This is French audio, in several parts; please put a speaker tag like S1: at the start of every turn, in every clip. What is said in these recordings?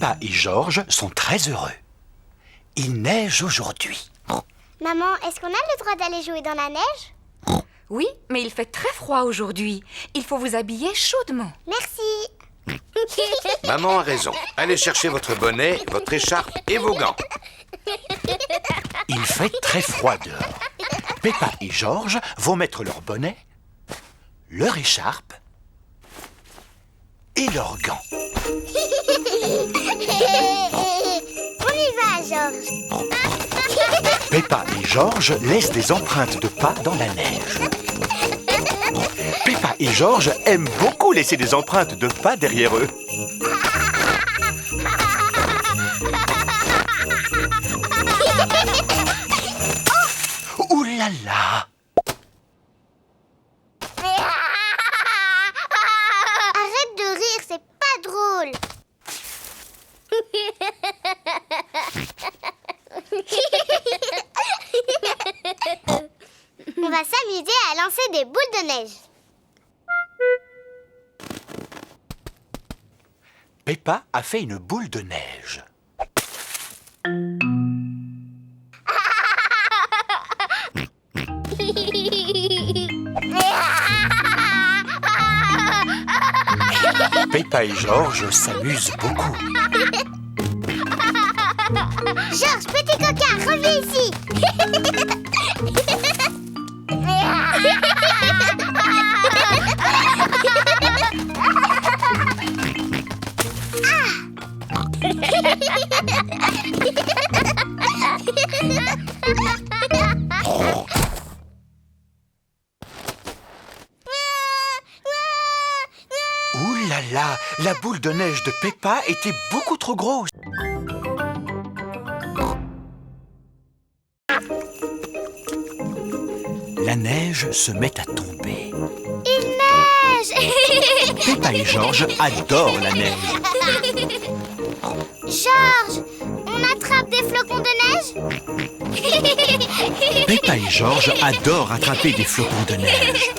S1: Peppa et George sont très heureux. Il neige aujourd'hui.
S2: Maman, est-ce qu'on a le droit d'aller jouer dans la neige?
S3: Oui, mais il fait très froid aujourd'hui. Il faut vous habiller chaudement.
S2: Merci.
S4: Maman a raison. Allez chercher votre bonnet, votre écharpe et vos gants.
S1: Il fait très froid dehors. Peppa et George vont mettre leur bonnet, leur écharpe et leurs gants.
S2: On y va, George.
S1: Peppa et George laissent des empreintes de pas dans la neige. Peppa et George aiment beaucoup laisser des empreintes de pas derrière eux. Ouh là là!
S2: Arrête de rire, c'est pas drôle. On va s'amuser à lancer des boules de neige.
S1: Peppa a fait une boule de neige. Peppa et George s'amusent beaucoup.
S2: George, petit coquin, reviens ici.
S1: Ouh là là! La boule de neige de Peppa était beaucoup trop grosse. La neige se met à tomber.
S2: Il neige.
S1: Peppa et George adorent la neige.
S2: George, on attrape des flocons de neige?
S1: Peppa et George adorent attraper des flocons de neige.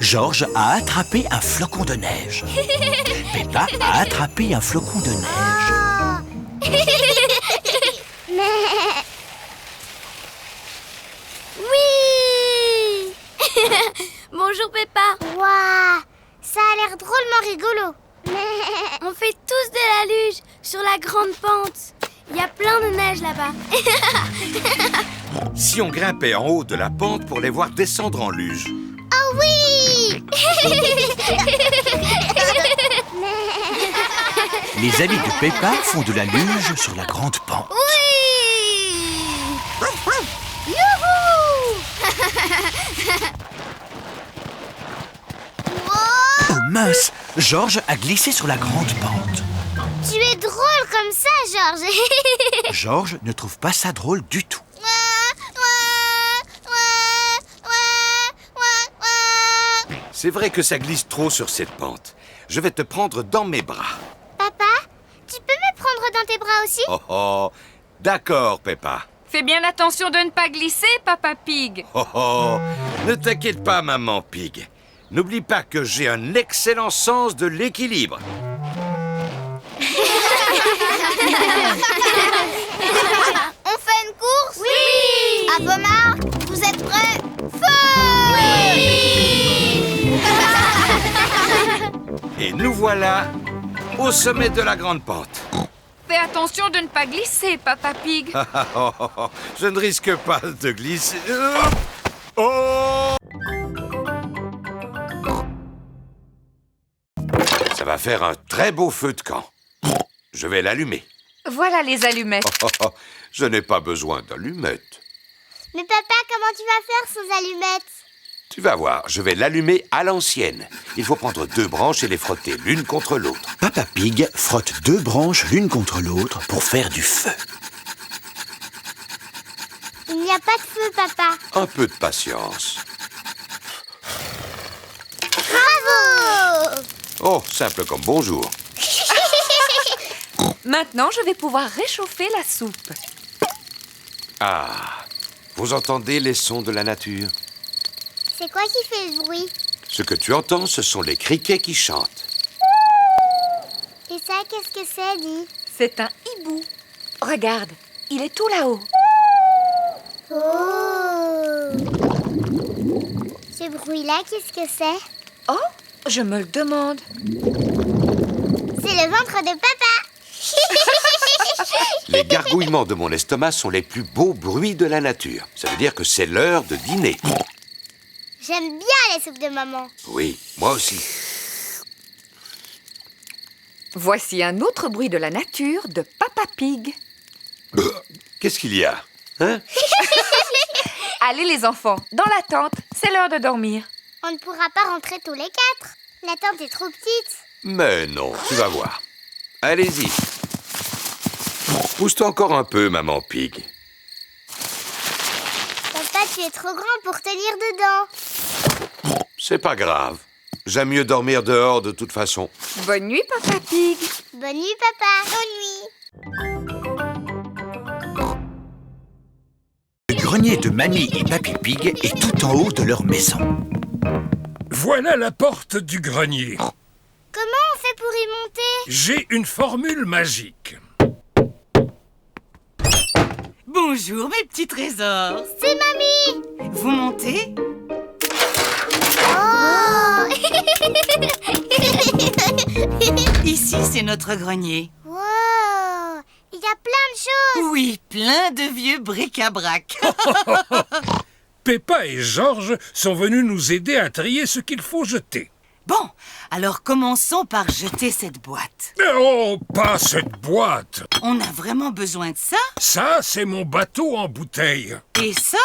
S1: George a attrapé un flocon de neige. Peppa a attrapé un flocon de neige.
S2: Oui.
S5: Bonjour Peppa.
S2: Waouh, ça a l'air drôlement rigolo.
S5: On fait tous de la luge sur la grande pente. Il y a plein de neige là-bas.
S4: Si on grimpait en haut de la pente pour les voir descendre en luge.
S2: Oh oui.
S1: Les amis de Peppa font de la luge sur la grande pente.
S5: Oui. Youhou.
S1: Oh mince! George a glissé sur la grande pente.
S2: Tu es drôle comme ça, George.
S1: George ne trouve pas ça drôle du tout.
S4: C'est vrai que ça glisse trop sur cette pente. Je vais te prendre dans mes bras.
S2: Papa, tu peux me prendre dans tes bras aussi?
S4: Oh oh, d'accord, Peppa.
S3: Fais bien attention de ne pas glisser, Papa Pig.
S4: Oh oh, ne t'inquiète pas, Maman Pig. N'oublie pas que j'ai un excellent sens de l'équilibre.
S2: On fait une course? Oui. À vos marques, vous êtes prêts? Feu! Oui.
S4: Et nous voilà au sommet de la grande pente.
S3: Fais attention de ne pas glisser, Papa Pig.
S4: Je ne risque pas de glisser. Oh! Ça va faire un très beau feu de camp. Je vais l'allumer.
S3: Voilà les allumettes.
S4: Je n'ai pas besoin d'allumettes.
S2: Mais papa, comment tu vas faire sans allumettes?
S4: Tu vas voir, je vais l'allumer à l'ancienne. Il faut prendre 2 branches et les frotter l'une contre l'autre.
S1: Papa Pig frotte 2 branches l'une contre l'autre pour faire du feu.
S2: Il n'y a pas de feu, papa.
S4: Un peu de patience.
S2: Bravo!
S4: Oh, simple comme bonjour.
S3: Maintenant, je vais pouvoir réchauffer la soupe.
S4: Ah, vous entendez les sons de la nature?
S2: C'est quoi qui fait ce bruit?
S4: Ce que tu entends, ce sont les criquets qui chantent.
S2: Et ça, qu'est-ce que c'est, dis?
S3: C'est un hibou. Regarde, il est tout là-haut.
S2: Oh! Ce bruit-là, qu'est-ce que c'est?
S3: Oh, je me le demande.
S2: C'est le ventre de papa!
S4: Les gargouillements de mon estomac sont les plus beaux bruits de la nature. Ça veut dire que c'est l'heure de dîner.
S2: J'aime bien les soupes de maman.
S4: Oui, moi aussi.
S3: Voici un autre bruit de la nature de Papa Pig.
S4: Qu'est-ce qu'il y a? Hein?
S3: Allez les enfants, dans la tente, c'est l'heure de dormir.
S2: On ne pourra pas rentrer tous les 4. La tente est trop petite.
S4: Mais non, tu vas voir. Allez-y. Pousse-toi encore un peu, maman Pig.
S2: Papa, tu es trop grand pour tenir dedans.
S4: C'est pas grave. J'aime mieux dormir dehors de toute façon.
S3: Bonne nuit, Papa Pig.
S2: Bonne nuit, papa. Bonne nuit.
S1: Le grenier de Mamie et Papy Pig est tout en haut de leur maison.
S6: Voilà la porte du grenier.
S2: Comment on fait pour y monter?
S6: J'ai une formule magique.
S7: Bonjour mes petits trésors.
S2: C'est mamie.
S7: Vous montez?
S2: Oh!
S7: Ici c'est notre grenier.
S2: Wow! Il y a plein de choses.
S7: Oui, plein de vieux bric-à-brac.
S6: Peppa et Georges sont venus nous aider à trier ce qu'il faut jeter.
S7: Bon, alors commençons par jeter cette boîte.
S6: Oh, pas cette boîte!
S7: On a vraiment besoin de ça?
S6: Ça, c'est mon bateau en bouteille.
S7: Et ça?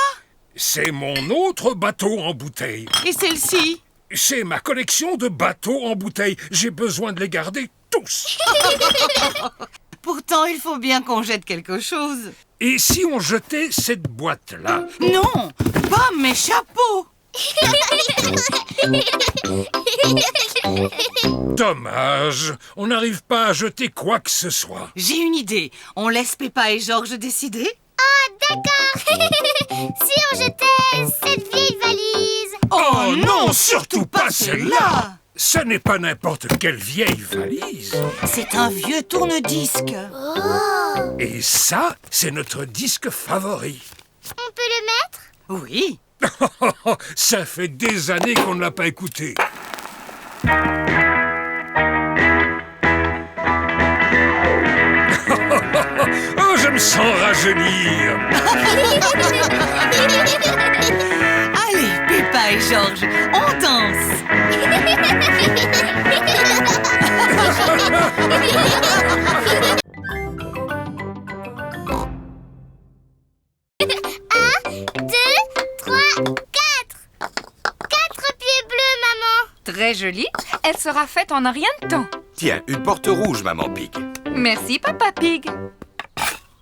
S6: C'est mon autre bateau en bouteille.
S7: Et celle-ci?
S6: C'est ma collection de bateaux en bouteille. J'ai besoin de les garder tous.
S7: Pourtant, il faut bien qu'on jette quelque chose.
S6: Et si on jetait cette boîte-là?
S7: Non, pas mes chapeaux.
S6: Dommage, on n'arrive pas à jeter quoi que ce soit.
S7: J'ai une idée. On laisse Peppa et Georges décider?
S2: D'accord. Si on jetait cette vieille valise.
S6: Oh non, surtout pas celle-là! Ce n'est pas n'importe quelle vieille valise.
S7: C'est un vieux tourne-disque.
S2: Oh!
S6: Et ça, c'est notre disque favori.
S2: On peut le mettre?
S7: Oui.
S6: Ça fait des années qu'on ne l'a pas écouté. Oh, je me sens rajeunir.
S7: Allez, Peppa et Georges, on danse.
S2: Quatre pieds bleus, maman.
S3: Très jolie. Elle sera faite en un rien de temps.
S4: Tiens, une porte rouge, maman Pig.
S3: Merci, Papa Pig.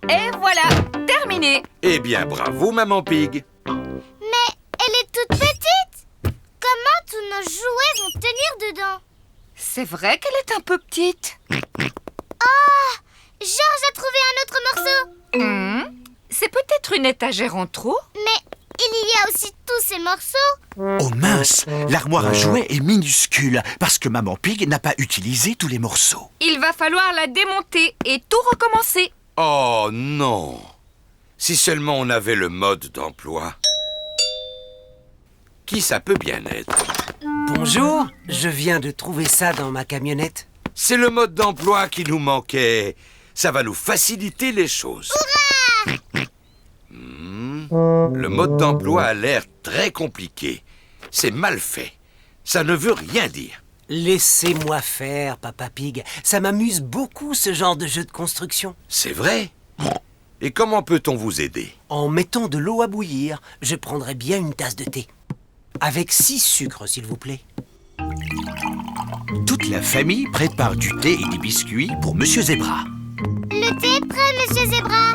S3: Et voilà, terminé.
S4: Eh bien, bravo, maman Pig.
S2: Mais elle est toute petite. Comment tous nos jouets vont tenir dedans?
S3: C'est vrai qu'elle est un peu petite.
S2: Georges a trouvé un autre morceau.
S3: C'est peut-être une étagère en trop.
S2: Mais il y a aussi tous ces morceaux.
S1: Oh mince, l'armoire à jouets est minuscule parce que Maman Pig n'a pas utilisé tous les morceaux.
S3: Il va falloir la démonter et tout recommencer.
S4: Oh non! Si seulement on avait le mode d'emploi. Qui ça peut bien être?
S8: Bonjour, je viens de trouver ça dans ma camionnette.
S4: C'est le mode d'emploi qui nous manquait. Ça va nous faciliter les choses. Le mode d'emploi a l'air très compliqué. C'est mal fait. Ça ne veut rien dire.
S8: Laissez-moi faire, Papa Pig. Ça m'amuse beaucoup, ce genre de jeu de construction.
S4: C'est vrai? Et comment peut-on vous aider?
S8: En mettant de l'eau à bouillir, je prendrais bien une tasse de thé. Avec 6 sucres, s'il vous plaît.
S1: Toute la famille prépare du thé et des biscuits pour Monsieur Zebra.
S2: Le thé est prêt, Monsieur Zebra.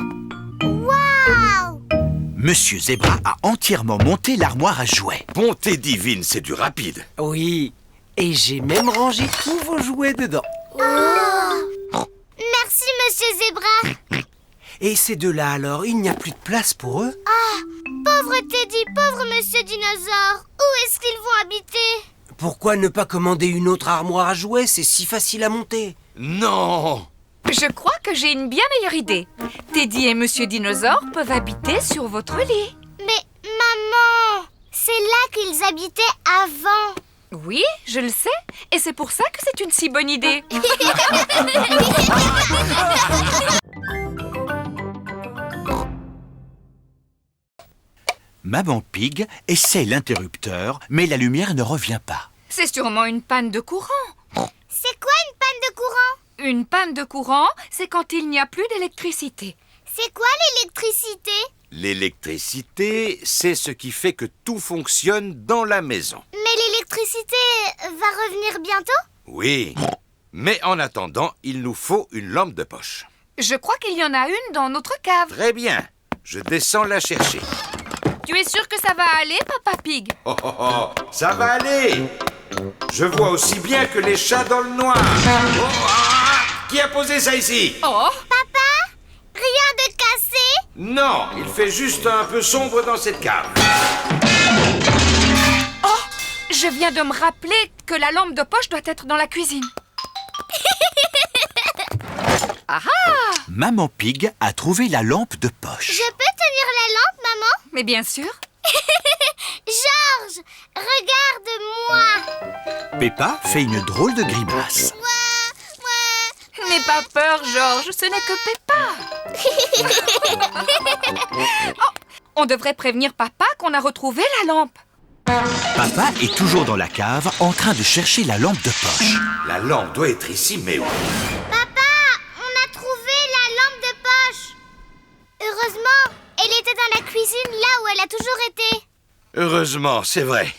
S2: Waouh!
S1: Monsieur Zebra a entièrement monté l'armoire à jouets.
S4: Bonté divine, c'est du rapide.
S8: Oui, et j'ai même rangé tous vos jouets dedans.
S2: Merci, Monsieur Zebra.
S8: Et ces deux-là, alors, il n'y a plus de place pour eux?
S2: Pauvre Teddy, pauvre Monsieur Dinosaure. Où est-ce qu'ils vont habiter?
S8: Pourquoi ne pas commander une autre armoire à jouets? C'est si facile à monter.
S4: Non!
S3: Je crois que j'ai une bien meilleure idée. Teddy et Monsieur Dinosaure peuvent habiter sur votre lit.
S2: Mais maman, c'est là qu'ils habitaient avant.
S3: Oui, je le sais. Et c'est pour ça que c'est une si bonne idée.
S1: Maman Pig essaie l'interrupteur, mais la lumière ne revient pas.
S3: C'est sûrement une panne de courant.
S2: C'est quoi une panne de courant?
S3: Une panne de courant, c'est quand il n'y a plus d'électricité.
S2: C'est quoi l'électricité?
S4: L'électricité, c'est ce qui fait que tout fonctionne dans la maison.
S2: Mais l'électricité va revenir bientôt?
S4: Oui, mais en attendant, il nous faut une lampe de poche.
S3: Je crois qu'il y en a une dans notre cave.
S4: Très bien, je descends la chercher.
S3: Tu es sûr que ça va aller, Papa Pig?
S4: Oh, oh, oh, ça va aller! Je vois aussi bien que les chats dans le noir. Oh, ah, qui a posé ça ici?
S3: Oh!
S2: Papa, rien de cassé?
S4: Non, il fait juste un peu sombre dans cette cave.
S3: Oh! Je viens de me rappeler que la lampe de poche doit être dans la cuisine. Ah ah!
S1: Maman Pig a trouvé la lampe de poche.
S2: Je peux tenir la lampe, maman?
S3: Mais bien sûr.
S2: Georges, regarde-moi!
S1: Peppa fait une drôle de grimace.
S3: N'aie pas peur, Georges, ce n'est que Peppa. Oh, on devrait prévenir Papa qu'on a retrouvé la lampe.
S1: Papa est toujours dans la cave en train de chercher la lampe de poche.
S4: La lampe doit être ici, mais où?
S2: Papa, on a trouvé la lampe de poche. Heureusement, elle était dans la cuisine là où elle a toujours été.
S4: Heureusement, c'est vrai.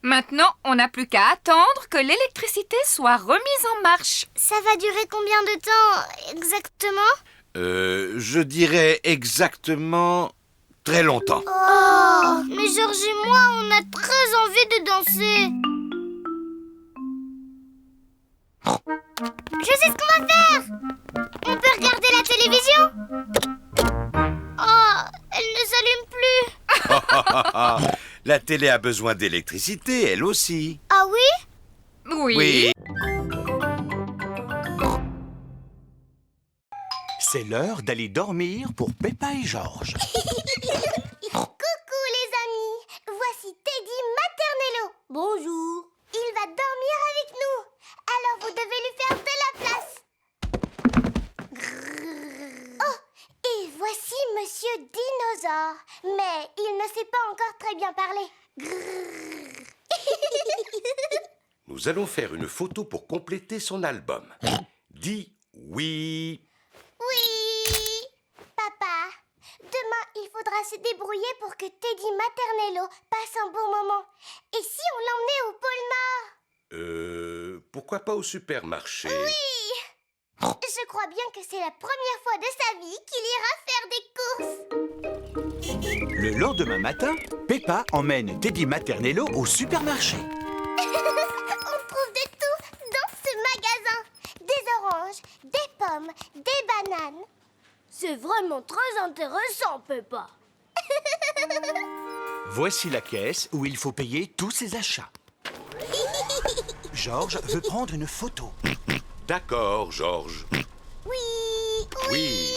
S3: Maintenant, on n'a plus qu'à attendre que l'électricité soit remise en marche.
S2: Ça va durer combien de temps exactement?
S4: Je dirais exactement très longtemps.
S2: Oh, mais Georges et moi, on a très envie de danser. Je sais ce qu'on va faire. On peut regarder la télévision. Oh, elle ne s'allume plus.
S4: La télé a besoin d'électricité, elle aussi.
S2: Ah oui?
S3: Oui.
S1: C'est l'heure d'aller dormir pour Peppa et Georges.
S2: Coucou les amis, voici Teddy Maternello. Bonjour. Il va dormir avec nous, alors vous devez lui faire de la place. Oh, et voici Monsieur Dinosaure, mais il ne sait pas encore très bien parler.
S4: Nous allons faire une photo pour compléter son album. Dis oui.
S2: Oui. Papa, demain il faudra se débrouiller pour que Teddy Maternello passe un bon moment. Et si on l'emmenait au pôle Nord?
S4: Pourquoi pas au supermarché?
S2: Oui. Je crois bien que c'est la première fois de sa vie qu'il ira faire des courses.
S1: Le lendemain matin, Peppa emmène Teddy Maternello au supermarché.
S2: On trouve de tout dans ce magasin. Des oranges, des pommes, des bananes. C'est vraiment très intéressant, Peppa.
S1: Voici la caisse où il faut payer tous ses achats. Georges veut prendre une photo.
S4: D'accord, Georges.
S2: Oui.
S4: Oui.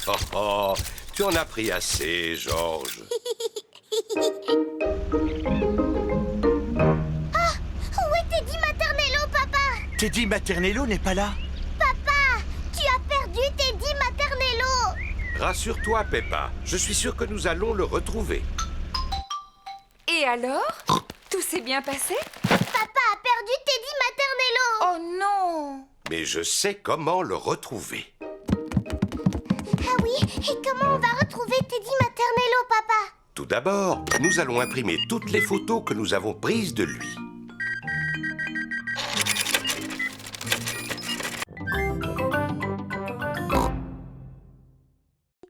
S4: Oh, oh, tu en as pris assez, Georges.
S2: Où est Teddy Maternello, papa?
S1: Teddy Maternello n'est pas là.
S2: Papa, tu as perdu Teddy Maternello.
S4: Rassure-toi, Peppa. Je suis sûr que nous allons le retrouver.
S3: Et alors? Tout s'est bien passé?
S2: Papa a perdu Teddy Maternello.
S3: Oh non!
S4: Mais je sais comment le retrouver.
S2: Ah oui, et comment on va retrouver Teddy Maternello, papa?
S4: Tout d'abord, nous allons imprimer toutes les photos que nous avons prises de lui.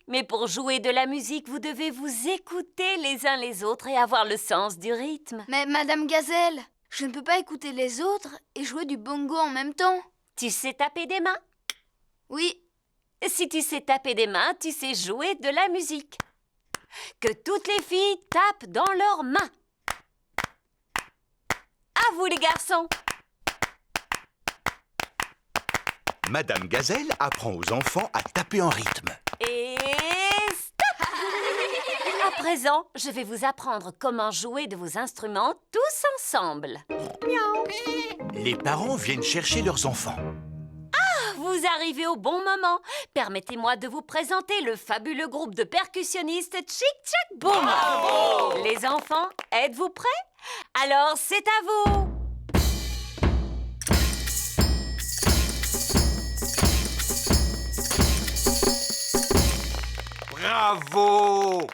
S9: Mais pour jouer de la musique, vous devez vous écouter les uns les autres et avoir le sens du rythme.
S5: Mais Madame Gazelle, je ne peux pas écouter les autres et jouer du bongo en même temps.
S9: Tu sais taper des mains?
S5: Oui.
S9: Si tu sais taper des mains, tu sais jouer de la musique. Que toutes les filles tapent dans leurs mains. À vous les garçons.
S1: Madame Gazelle apprend aux enfants à taper en rythme.
S9: Et stop! À présent, je vais vous apprendre comment jouer de vos instruments tous ensemble.
S1: Les parents viennent chercher leurs enfants.
S9: Vous arrivez au bon moment. Permettez-moi de vous présenter le fabuleux groupe de percussionnistes Chic Chac Boom. Bravo! Les enfants, êtes-vous prêts? Alors, c'est à vous.
S4: Bravo!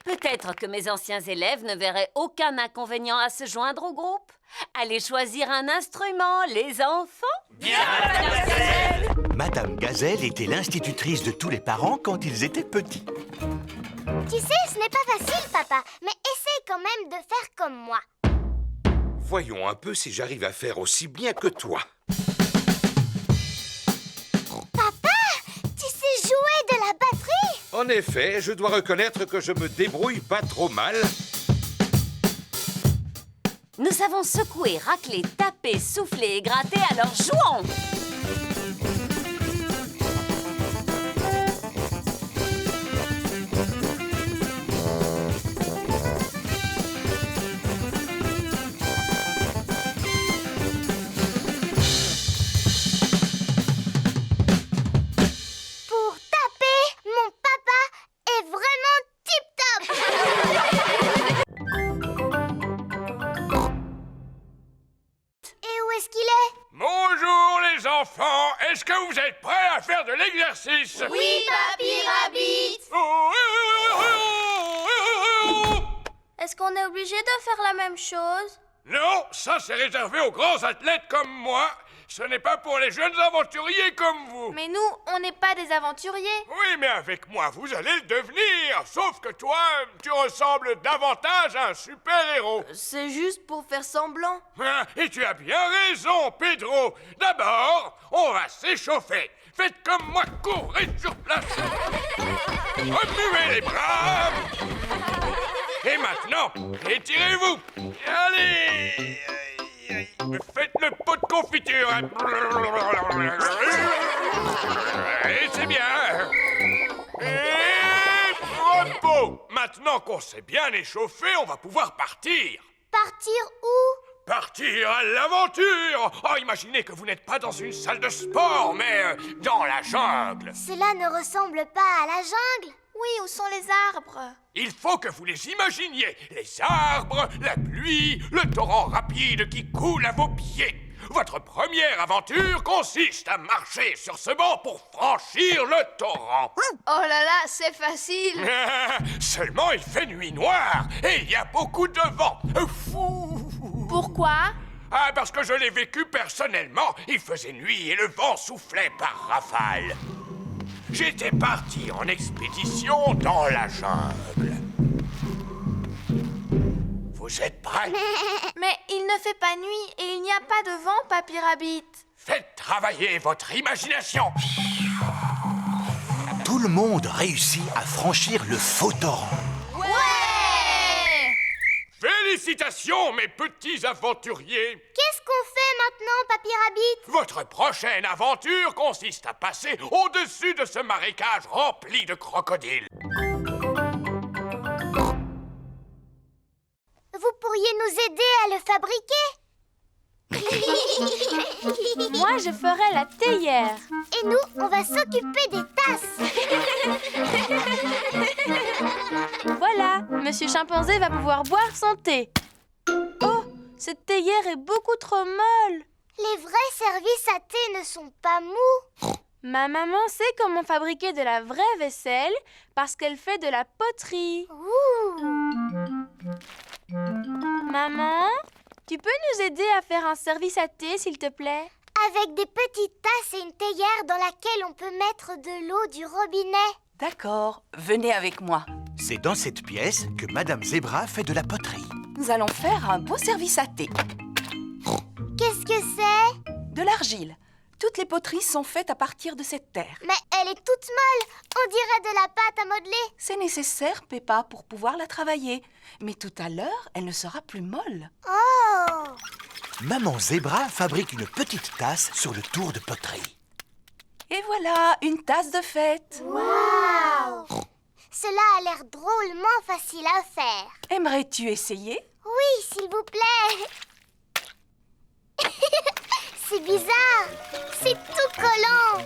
S9: Peut-être que mes anciens élèves ne verraient aucun inconvénient à se joindre au groupe. Allez choisir un instrument, les enfants.
S1: Bien, Madame Gazelle était l'institutrice de tous les parents quand ils étaient petits.
S2: Tu sais, ce n'est pas facile, papa, mais essaye quand même de faire comme moi.
S4: Voyons un peu si j'arrive à faire aussi bien que toi.
S2: Papa, tu sais jouer de la batterie?
S4: En effet, je dois reconnaître que je me débrouille pas trop mal.
S9: Nous savons secouer, racler, taper, souffler et gratter, alors jouons!
S2: Pour taper, mon papa est vraiment tip-top. Et où est-ce qu'il est?
S6: Bonjour les enfants, est-ce que vous êtes prêts à faire de l'exercice?
S5: Oui, Papy Rabbit. Est-ce qu'on est obligé de faire la même chose?
S6: Non, ça c'est réservé aux grands athlètes comme moi. Ce n'est pas pour les jeunes aventuriers comme vous.
S5: Mais nous, on n'est pas des aventuriers.
S6: Oui, mais avec moi, vous allez le devenir. Sauf que toi, tu ressembles davantage à un super-héros.
S5: C'est juste pour faire semblant.
S6: Ah, et tu as bien raison, Pedro. D'abord, on va s'échauffer. Faites comme moi, courez sur place. Remuez les bras. Et maintenant, étirez-vous. Allez. Faites le pot de confiture. Et c'est bien. Et repos. Maintenant qu'on s'est bien échauffé, on va pouvoir partir.
S2: Partir où?
S6: Partir à l'aventure. Oh, imaginez que vous n'êtes pas dans une salle de sport, mais dans la jungle.
S2: Cela ne ressemble pas à la jungle.
S5: Oui, où sont les arbres?
S6: Il faut que vous les imaginiez. Les arbres, la pluie, le torrent rapide qui coule à vos pieds. Votre première aventure consiste à marcher sur ce banc pour franchir le torrent.
S5: Oh là là, c'est facile.
S6: Seulement, il fait nuit noire et il y a beaucoup de vent. Fou.
S5: Pourquoi?
S6: Ah, parce que je l'ai vécu personnellement. Il faisait nuit et le vent soufflait par rafales. J'étais parti en expédition dans la jungle. Vous êtes prêts?
S5: Mais il ne fait pas nuit et il n'y a pas de vent, Papy Rabbit.
S6: Faites travailler votre imagination.
S1: Tout le monde réussit à franchir le faux torrent.
S5: Ouais!
S6: Félicitations, mes petits aventuriers.
S2: Qu'est-ce qu'on fait maintenant, Papy Rabbit?
S6: Votre prochaine aventure consiste à passer au-dessus de ce marécage rempli de crocodiles.
S2: Vous pourriez nous aider à le fabriquer?
S5: Moi, je ferai la théière.
S2: Et nous, on va s'occuper des tasses.
S5: Voilà, Monsieur Chimpanzé va pouvoir boire son thé. Oh, cette théière est beaucoup trop molle.
S2: Les vrais services à thé ne sont pas mous.
S5: Ma maman sait comment fabriquer de la vraie vaisselle parce qu'elle fait de la poterie.
S2: Ouh.
S5: Maman, tu peux nous aider à faire un service à thé, s'il te plaît?
S2: Avec des petites tasses et une théière dans laquelle on peut mettre de l'eau du robinet.
S7: D'accord, venez avec moi.
S1: C'est dans cette pièce que Madame Zebra fait de la poterie.
S7: Nous allons faire un beau service à thé.
S2: Qu'est-ce que c'est?
S7: De l'argile.
S10: Toutes les poteries sont faites à partir de cette terre.
S2: Mais elle est toute molle. On dirait de la pâte à modeler.
S10: C'est nécessaire, Peppa, pour pouvoir la travailler. Mais tout à l'heure, elle ne sera plus molle.
S2: Oh!
S1: Maman Zébra fabrique une petite tasse sur le tour de poterie.
S10: Et voilà, une tasse de fête.
S2: Waouh! Cela a l'air drôlement facile à faire.
S10: Aimerais-tu essayer?
S2: Oui, s'il vous plaît. C'est bizarre. C'est tout collant.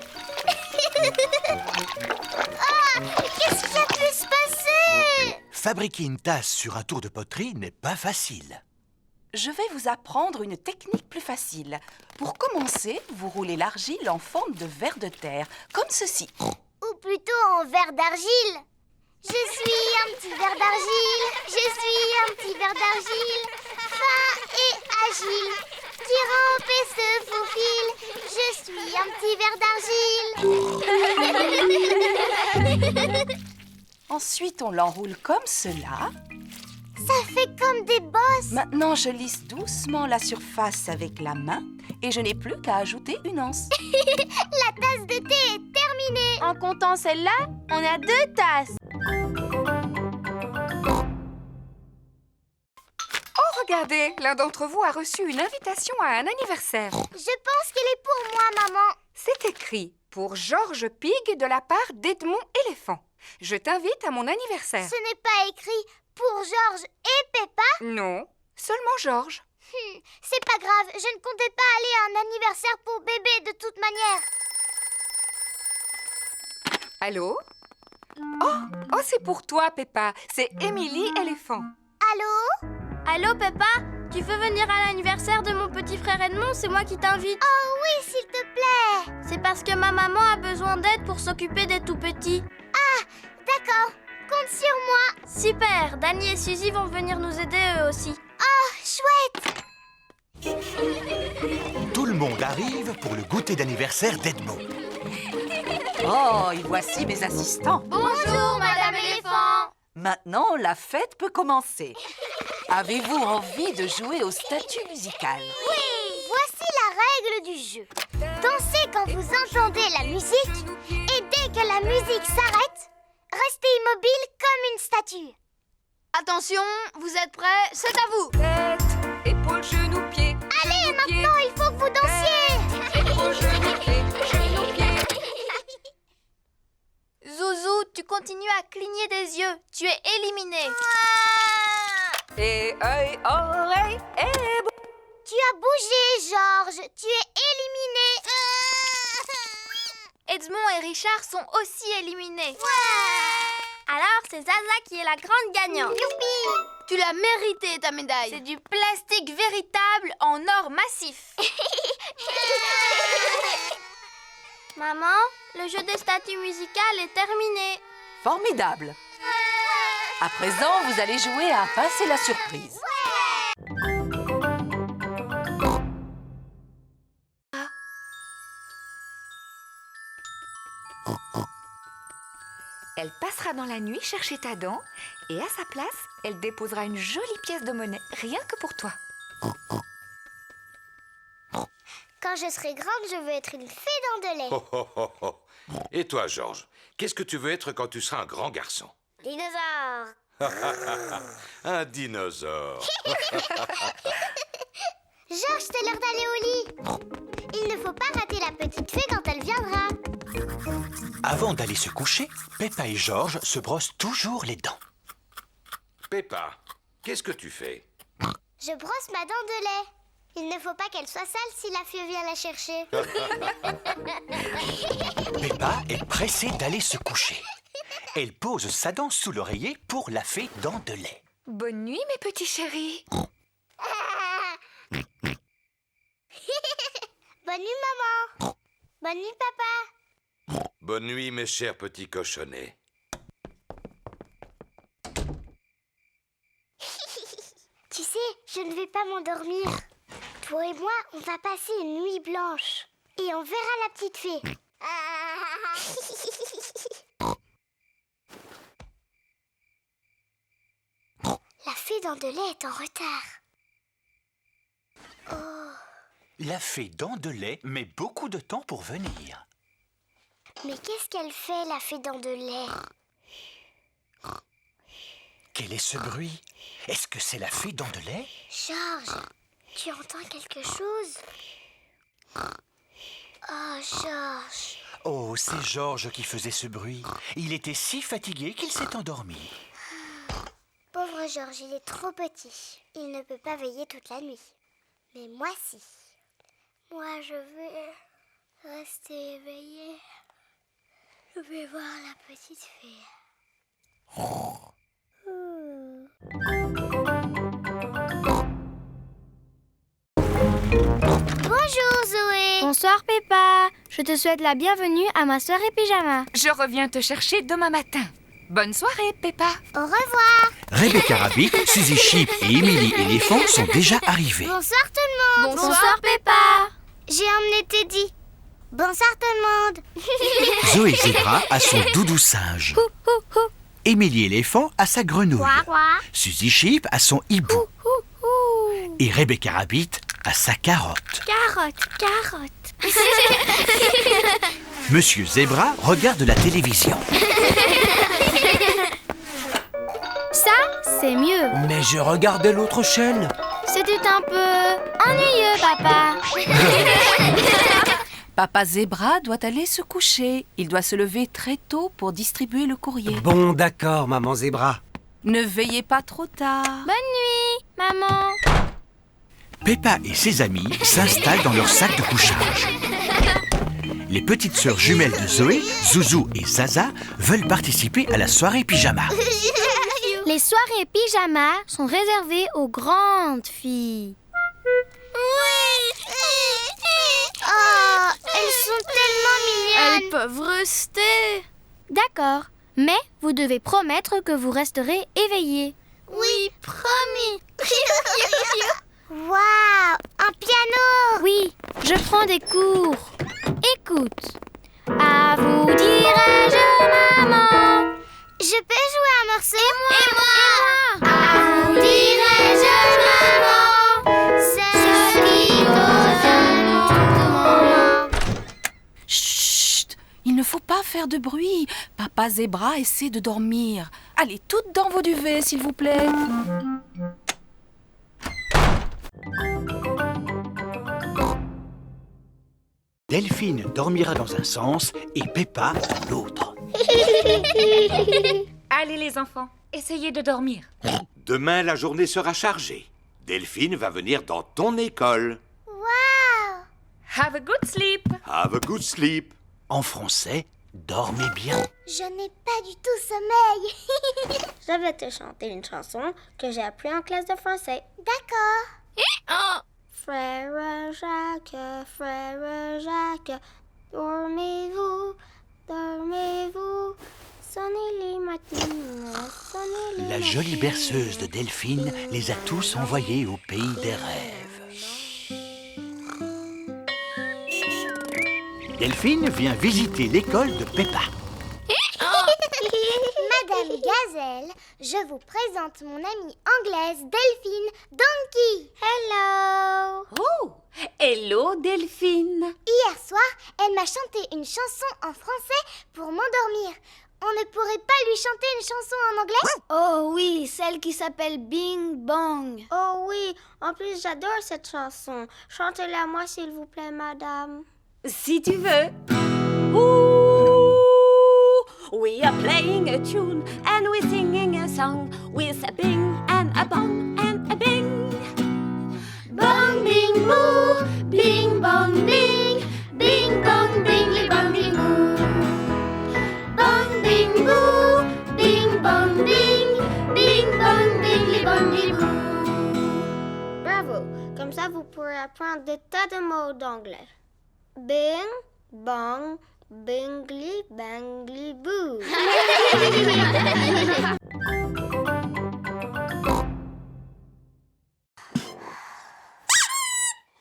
S2: Ah, qu'est-ce qui a pu se passer?
S1: Fabriquer une tasse sur un tour de poterie n'est pas facile.
S10: Je vais vous apprendre une technique plus facile. Pour commencer, vous roulez l'argile en forme de ver de terre, comme ceci.
S2: Ou plutôt en verre d'argile. Je suis un petit ver d'argile. Je suis un petit ver d'argile. Fin et agile. Qui rampe et se faufile. Je suis un petit ver d'argile.
S10: Ensuite, on l'enroule comme cela.
S2: Ça fait comme des bosses.
S10: Maintenant, je lisse doucement la surface avec la main et je n'ai plus qu'à ajouter une anse.
S2: La tasse de thé est terminée.
S5: En comptant celle-là, on a 2 tasses.
S3: Oh, regardez, l'un d'entre vous a reçu une invitation à un anniversaire.
S2: Je pense qu'elle est pour moi, maman.
S3: C'est écrit pour Georges Pig de la part d'Edmond Éléphant. Je t'invite à mon anniversaire.
S2: Ce n'est pas écrit pour Georges et Peppa.
S3: Non, seulement Georges.
S2: C'est pas grave, je ne comptais pas aller à un anniversaire pour bébé de toute manière.
S3: Allô? Oh, c'est pour toi, Peppa. C'est Émilie Éléphant.
S2: Allô?
S5: Allô, Peppa? Tu veux venir à l'anniversaire de mon petit frère Edmond? C'est moi qui t'invite.
S2: Oh oui, s'il te plaît.
S5: C'est parce que ma maman a besoin d'aide pour s'occuper des tout-petits.
S2: Ah, d'accord. Compte sur moi.
S5: Super! Danny et Suzy vont venir nous aider eux aussi.
S2: Oh, chouette.
S1: Tout le monde arrive pour le goûter d'anniversaire d'Edmond.
S10: Oh, et voici mes assistants.
S5: Bonjour, Madame Éléphant!
S10: Maintenant, la fête peut commencer. Avez-vous envie de jouer au statut musical?
S2: Oui, voici la règle du jeu. Dansez quand vous entendez la musique et dès que la musique s'arrête, restez immobile comme une statue.
S5: Attention, vous êtes prêts? C'est à vous!
S3: Tête, épaules, genoux, pieds.
S2: Allez, maintenant, il faut que vous dansiez.
S3: Épaules, genoux, pieds, genoux, pieds.
S5: Zouzou, tu continues à cligner des yeux. Tu es éliminé.
S3: Et œil, oreille, et bouche.
S2: Tu as bougé, Georges. Tu es éliminé.
S5: Edmond et Richard sont aussi éliminés. Alors, c'est Zaza qui est la grande gagnante.
S2: Youpi.
S5: Tu l'as mérité, ta médaille. C'est du plastique véritable en or massif. Maman, le jeu des statues musicales est terminé.
S10: Formidable. À présent, vous allez jouer à passer la surprise.
S3: Elle passera dans la nuit chercher ta dent et à sa place, elle déposera une jolie pièce de monnaie, rien que pour toi.
S2: Quand je serai grande, je veux être une fée dans de lait.
S4: Oh, oh, oh, oh. Et toi, Georges, qu'est-ce que tu veux être quand tu seras un grand garçon?
S2: Dinosaure.
S4: Un dinosaure.
S2: Georges, c'est l'heure d'aller au lit. Il ne faut pas rater la petite fée quand elle viendra.
S1: Avant d'aller se coucher, Peppa et Georges se brossent toujours les dents.
S4: Peppa, qu'est-ce que tu fais?
S2: Je brosse ma dent de lait. Il ne faut pas qu'elle soit sale si la fée vient la chercher.
S1: Peppa est pressée d'aller se coucher. Elle pose sa dent sous l'oreiller pour la fée dent de lait.
S3: Bonne nuit, mes petits chéris.
S2: Bonne nuit, maman. Bonne nuit, papa.
S4: Bonne nuit, mes chers petits cochonnets.
S2: Tu sais, je ne vais pas m'endormir. Toi et moi, on va passer une nuit blanche. Et on verra la petite fée. La fée dent de lait est en retard. Oh,
S1: La fée Dent de lait met beaucoup de temps pour venir.
S2: Mais qu'est-ce qu'elle fait, la fée Dent de lait?
S1: Quel est ce bruit? Est-ce que c'est la fée Dent de lait?
S2: Georges, tu entends quelque chose? Oh, Georges.
S1: Oh, c'est Georges qui faisait ce bruit. Il était si fatigué qu'il s'est endormi.
S2: Pauvre Georges, il est trop petit. Il ne peut pas veiller toute la nuit. Mais moi, si. Moi, je vais rester éveillée. Je vais voir la petite fée. Bonjour Zoé.
S11: Bonsoir Peppa. Je te souhaite la bienvenue à ma soirée pyjama.
S3: Je reviens te chercher demain matin. Bonne soirée, Peppa.
S2: Au revoir.
S1: Rebecca Rabbit, Suzy Sheep et Emily Éléphant sont déjà arrivés.
S2: Bonsoir tout le monde.
S11: Bonsoir Peppa.
S2: J'ai emmené Teddy. Bonsoir tout le monde.
S1: Zoé Zébra a son doudou singe. Emily Éléphant a sa grenouille. Suzy Sheep a son hibou. Et Rebecca Rabbit a sa carotte.
S11: Carotte.
S1: Monsieur Zébra regarde la télévision.
S11: Ça, c'est mieux.
S8: Mais je regardais l'autre chaîne.
S11: C'était un peu ennuyeux, papa.
S10: Papa Zébra doit aller se coucher. Il doit se lever très tôt pour distribuer le courrier.
S8: Bon, d'accord, maman Zébra.
S10: Ne veillez pas trop tard.
S11: Bonne nuit, maman.
S1: Peppa et ses amis s'installent dans leur sac de couchage. Les petites sœurs jumelles de Zoé, Zouzou et Zaza, veulent participer à la soirée pyjama.
S11: Les soirées pyjama sont réservées aux grandes filles.
S2: Oh, elles sont tellement mignonnes.
S11: Elles peuvent rester. D'accord, mais vous devez promettre que vous resterez éveillés.
S2: Oui, promis. Waouh, un piano.
S11: Oui, je prends des cours. Écoute. À vous dirai-je, maman.
S2: Je peux jouer un morceau? Et moi.
S11: À
S2: vous dirai-je, maman, ce qui cause mon
S10: Chut! Il ne faut pas faire de bruit. Papa Zébra essaie de dormir. Allez toutes dans vos duvets, s'il vous plaît.
S1: Delphine dormira dans un sens et Peppa dans l'autre.
S3: Allez, les enfants, essayez de dormir.
S4: Demain, la journée sera chargée. Delphine va venir dans ton école.
S2: Wow.
S3: Have a good sleep.
S4: Have a good sleep.
S1: En français, dormez bien.
S2: Je n'ai pas du tout sommeil. Je vais te chanter une chanson que j'ai appris en classe de français. D'accord. Frère Jacques, dormez-vous, sonnez les matines, sonnez les
S1: La jolie berceuse de Delphine les a tous envoyés au pays des rêves. Delphine vient visiter l'école de Peppa.
S2: Madame Gazelle, je vous présente mon amie anglaise Delphine Donkey. Hello.
S9: Oh, hello Delphine.
S2: Hier soir, elle m'a chanté une chanson en français pour m'endormir. On ne pourrait pas lui chanter une chanson en anglais?
S11: Oh oui, celle qui s'appelle Bing Bong.
S2: Oh oui, en plus j'adore cette chanson. Chantez-la moi s'il vous plaît, madame.
S9: Si tu veux. Ooh, we are playing a tune and we're singing a song with a bing and a bong and a bing.
S2: Bong, bing, boo, bing, bong, bing, bing, bong, bing, bong, boo. Bong, bing, boo, bing, bong, bing, bing, bong, bing, bong, boo. Bravo, comme ça vous pourrez apprendre des tas de mots d'anglais. Bing, bong, bingly, bangly, boo.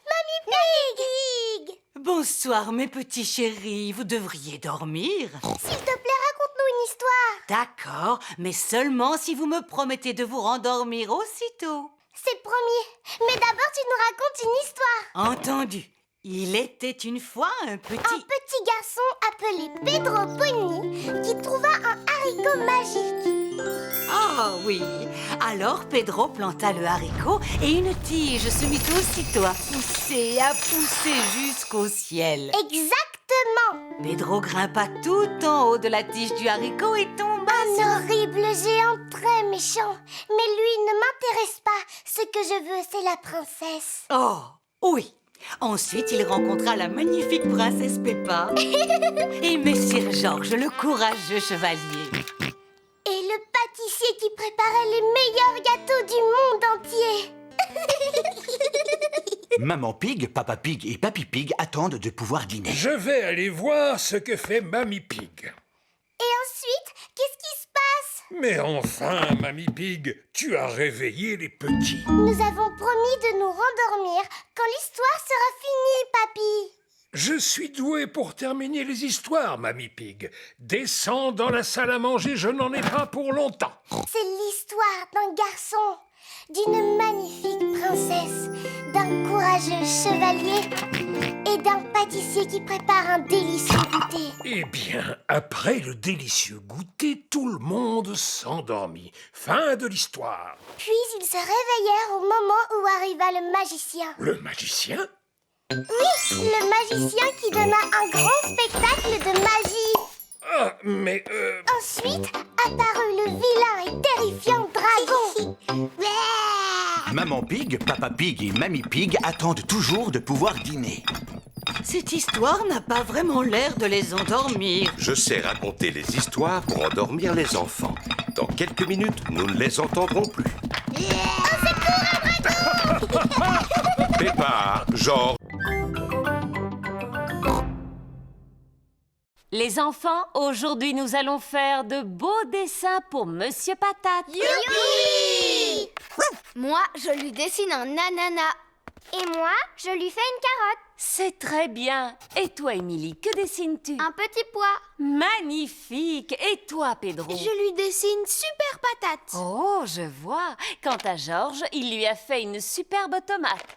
S2: Mamie Pig!
S7: Bonsoir, mes petits chéris. Vous devriez dormir.
S2: S'il te plaît, raconte-nous une histoire.
S7: D'accord, mais seulement si vous me promettez de vous rendormir aussitôt.
S2: C'est promis. Mais d'abord, tu nous racontes une histoire.
S7: Entendu. Il était une fois un petit...
S2: Un petit garçon appelé Pedro Pony qui trouva un haricot magique.
S7: Oh oui. Alors Pedro planta le haricot et une tige se mit aussitôt à pousser jusqu'au ciel.
S2: Exactement.
S7: Pedro grimpa tout en haut de la tige du haricot et tomba
S2: Un horrible géant très méchant. Mais lui ne m'intéresse pas. Ce que je veux, c'est la princesse.
S7: Oh, oui. Ensuite, il rencontra la magnifique princesse Peppa et Messire Georges, le courageux chevalier.
S2: Et le pâtissier qui préparait les meilleurs gâteaux du monde entier.
S1: Maman Pig, Papa Pig et Papy Pig attendent de pouvoir dîner.
S6: Je vais aller voir ce que fait Mamie Pig.
S2: Et ensuite, qu'est-ce qui se passe?
S6: Mais enfin, Mamie Pig, tu as réveillé les petits.
S2: Nous avons promis de nous rendormir quand l'histoire sera finie, papy.
S6: Je suis doué pour terminer les histoires, Mamie Pig. Descends dans la salle à manger, je n'en ai pas pour longtemps.
S2: C'est l'histoire d'un garçon, d'une magnifique princesse, d'un courageux chevalier et d'un pâtissier qui prépare un délicieux goûter.
S6: Eh bien, après le délicieux goûter, tout le monde s'endormit. Fin de l'histoire.
S2: Puis ils se réveillèrent au moment où arriva le magicien.
S6: Le magicien?
S2: Oui, le magicien qui donna un grand spectacle de magie.
S6: Ah, mais
S2: Ensuite apparut le vilain et terrifiant dragon.
S1: Maman Pig, Papa Pig et Mamie Pig attendent toujours de pouvoir dîner.
S7: Cette histoire n'a pas vraiment l'air de les endormir.
S12: Je sais raconter les histoires pour endormir les enfants. Dans quelques minutes, nous ne les entendrons plus. Peppa, Georges...
S9: Les enfants, aujourd'hui nous allons faire de beaux dessins pour Monsieur Patate.
S2: Youpi!
S11: Moi, je lui dessine un ananas.
S2: Et moi, je lui fais une carotte.
S9: C'est très bien. Et toi, Émilie, que dessines-tu?
S11: Un petit pois.
S9: Magnifique. Et toi, Pedro?
S11: Je lui dessine super patate.
S9: Oh, je vois. Quant à Georges, il lui a fait une superbe tomate.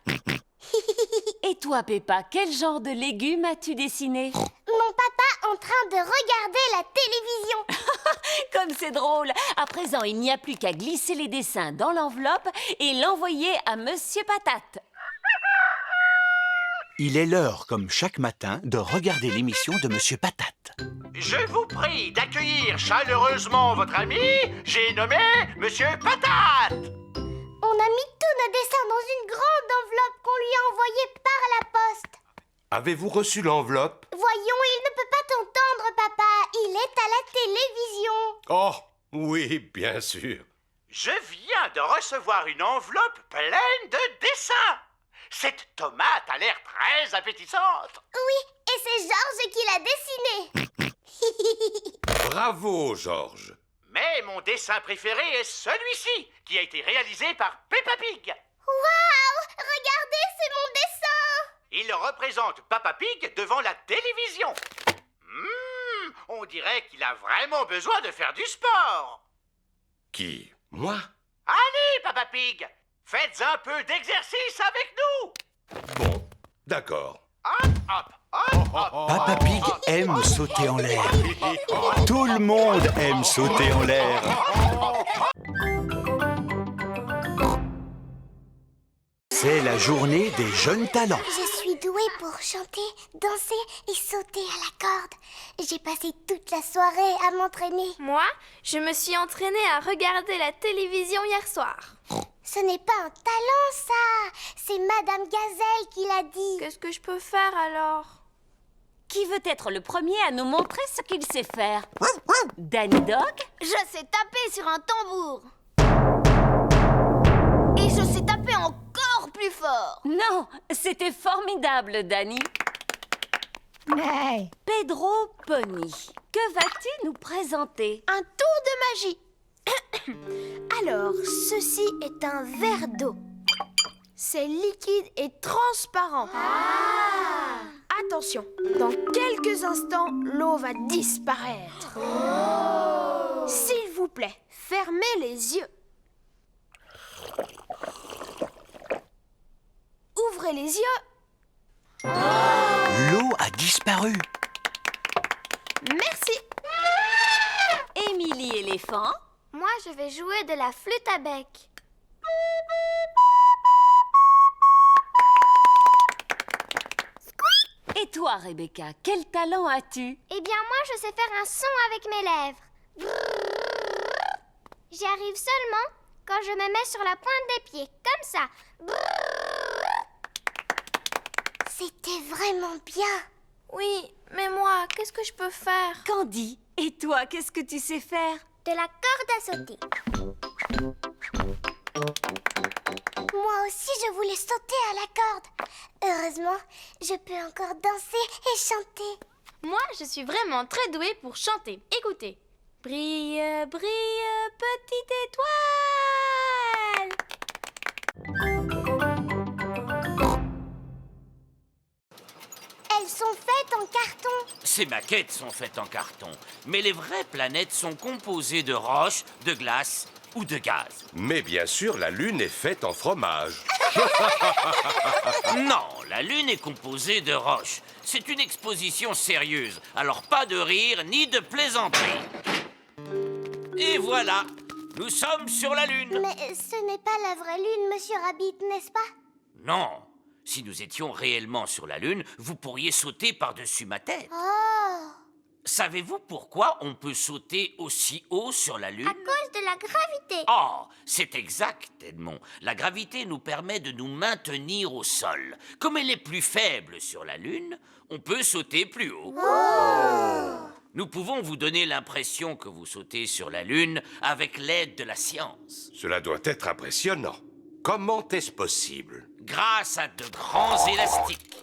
S9: Et toi, Peppa, quel genre de légumes as-tu dessiné?
S2: Mon papa en train de regarder la télévision.
S9: Comme c'est drôle! À présent, il n'y a plus qu'à glisser les dessins dans l'enveloppe et l'envoyer à Monsieur Patate.
S1: Il est l'heure, comme chaque matin, de regarder l'émission de Monsieur Patate.
S13: Je vous prie d'accueillir chaleureusement votre ami, j'ai nommé Monsieur Patate.
S2: On a mis tous nos dessins dans une grande enveloppe qu'on lui a envoyée par la poste.
S12: Avez-vous reçu l'enveloppe?
S2: Voyons, il ne peut pas t'entendre, papa. Il est à la télévision.
S12: Oh, oui, bien sûr.
S13: Je viens de recevoir une enveloppe pleine de dessins. Cette tomate a l'air très appétissante.
S2: Oui, et c'est Georges qui l'a dessinée.
S12: Bravo, Georges.
S13: Mais mon dessin préféré est celui-ci, qui a été réalisé par Peppa Pig.
S2: Waouh! Regardez, c'est mon dessin!
S13: Il représente Papa Pig devant la télévision. On dirait qu'il a vraiment besoin de faire du sport.
S12: Qui? Moi?
S13: Allez, Papa Pig, faites un peu d'exercice avec nous.
S12: Bon, d'accord.
S13: Hop, hop, hop, hop.
S1: Papa Pig aime sauter en l'air. Tout le monde aime sauter en l'air. C'est la journée des jeunes talents.
S2: Je suis douée pour chanter, danser et sauter à la corde. J'ai passé toute la soirée à m'entraîner.
S5: Moi, je me suis entraînée à regarder la télévision hier soir.
S2: Ce n'est pas un talent, ça. C'est Madame Gazelle qui l'a dit.
S5: Qu'est-ce que je peux faire alors?
S9: Qui veut être le premier à nous montrer ce qu'il sait faire? Danny Dog?
S11: Je sais taper sur un tambour. Et je sais taper encore plus fort.
S9: Non, c'était formidable, Danny. Pedro Pony, que vas-tu nous présenter?
S5: Un tour de magie. Alors, ceci est un verre d'eau. C'est liquide et transparent. Attention, dans quelques instants, l'eau va disparaître. S'il vous plaît, fermez les yeux. ouvrez les yeux.
S1: L'eau a disparu.
S5: Merci.
S9: Émilie éléphant.
S2: Moi, je vais jouer de la flûte à bec.
S9: Et toi, Rebecca, quel talent as-tu?
S2: Eh bien, moi, je sais faire un son avec mes lèvres. J'y arrive seulement quand je me mets sur la pointe des pieds, comme ça. C'était vraiment bien.
S5: Oui, mais moi, qu'est-ce que je peux faire?
S9: Candy, et toi, qu'est-ce que tu sais faire?
S2: De la corde à sauter. Moi aussi, je voulais sauter à la corde. Heureusement, je peux encore danser et chanter.
S5: Moi, je suis vraiment très douée pour chanter. Écoutez. Brille, brille, petite étoile.
S2: Elles sont faites en carton.
S14: Ces maquettes sont faites en carton, mais les vraies planètes sont composées de roches, de glace ou de gaz.
S12: Mais bien sûr, la Lune est faite en fromage.
S14: Non, la Lune est composée de roches. C'est une exposition sérieuse, alors pas de rire ni de plaisanterie. Et voilà, nous sommes sur la Lune.
S2: Mais ce n'est pas la vraie Lune, Monsieur Rabbit, n'est-ce pas?
S14: Non, si nous étions réellement sur la Lune, vous pourriez sauter par-dessus ma tête.
S2: Oh!
S14: Savez-vous pourquoi on peut sauter aussi haut sur la Lune?
S2: À cause de la gravité.
S14: Oh, c'est exact, Edmond. La gravité nous permet de nous maintenir au sol. Comme elle est plus faible sur la Lune, on peut sauter plus haut.
S2: Oh!
S14: Nous pouvons vous donner l'impression que vous sautez sur la Lune avec l'aide de la science.
S12: Cela doit être impressionnant. Comment est-ce possible?
S14: Grâce à de grands élastiques.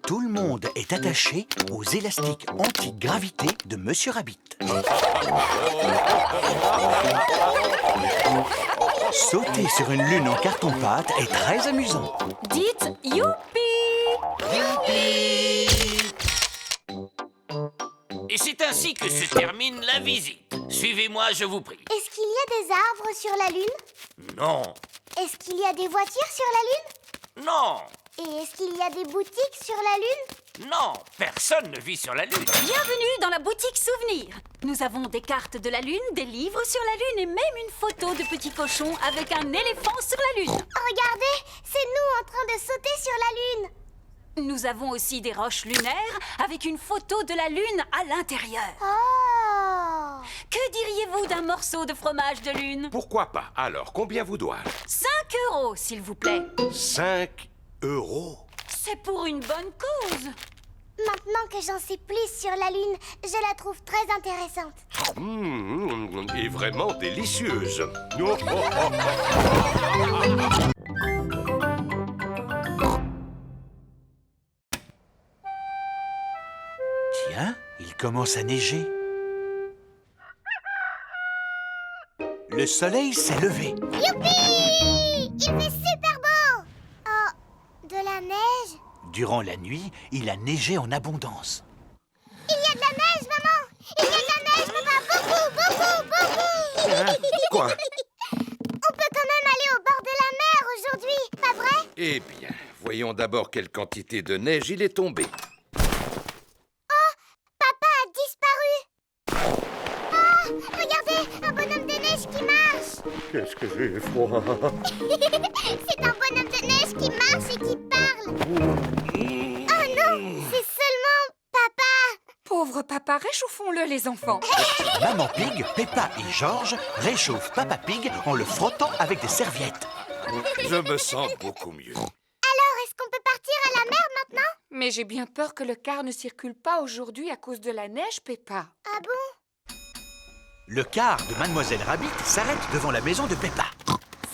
S1: Tout le monde est attaché aux élastiques anti-gravité de Monsieur Rabbit. Sauter sur une lune en carton-pâte est très amusant.
S9: Dites youpi!
S14: Youpi! Et c'est ainsi que se termine la visite. Suivez-moi, je vous prie.
S2: Est-ce qu'il y a des arbres sur la Lune?
S14: Non.
S2: Est-ce qu'il y a des voitures sur la Lune?
S14: Non.
S2: Et est-ce qu'il y a des boutiques sur la Lune?
S14: Non, personne ne vit sur la Lune.
S9: Bienvenue dans la boutique Souvenir. Nous avons des cartes de la Lune, des livres sur la Lune et même une photo de petit cochon avec un éléphant sur la Lune.
S2: Regardez, c'est nous en train de sauter sur la Lune.
S9: Nous avons aussi des roches lunaires avec une photo de la Lune à l'intérieur.
S2: Oh!
S9: Que diriez-vous d'un morceau de fromage de Lune?
S12: Pourquoi pas? Alors, combien vous dois-je?
S9: 5 €, s'il vous plaît.
S12: 5 €.
S9: C'est pour une bonne cause.
S2: Maintenant que j'en sais plus sur la Lune, je la trouve très intéressante.
S12: Et vraiment délicieuse.
S1: Tiens, il commence à neiger. Le soleil s'est levé.
S2: Youpi! Il fait super beau! Oh, de la neige?
S1: Durant la nuit, il a neigé en abondance.
S2: Il y a de la neige, maman! Il y a de la neige, papa! Beaucoup!
S12: Quoi?
S2: On peut quand même aller au bord de la mer aujourd'hui, pas vrai?
S12: Eh bien, voyons d'abord quelle quantité de neige il est tombé.
S2: Oh! Papa a disparu! Ah! Regardez! Un bonhomme de neige qui marche!
S12: Qu'est-ce que j'ai froid.
S2: C'est un bonhomme de neige qui marche et qui parle! Oh non! C'est seulement papa!
S3: Pauvre papa, réchauffons-le, les enfants.
S1: Maman Pig, Peppa et George réchauffent Papa Pig en le frottant avec des serviettes.
S12: Je me sens beaucoup mieux.
S2: Alors, est-ce qu'on peut partir à la mer maintenant?
S3: Mais j'ai bien peur que le car ne circule pas aujourd'hui à cause de la neige, Peppa.
S2: Ah bon?
S1: Le car de Mademoiselle Rabbit s'arrête devant la maison de Peppa.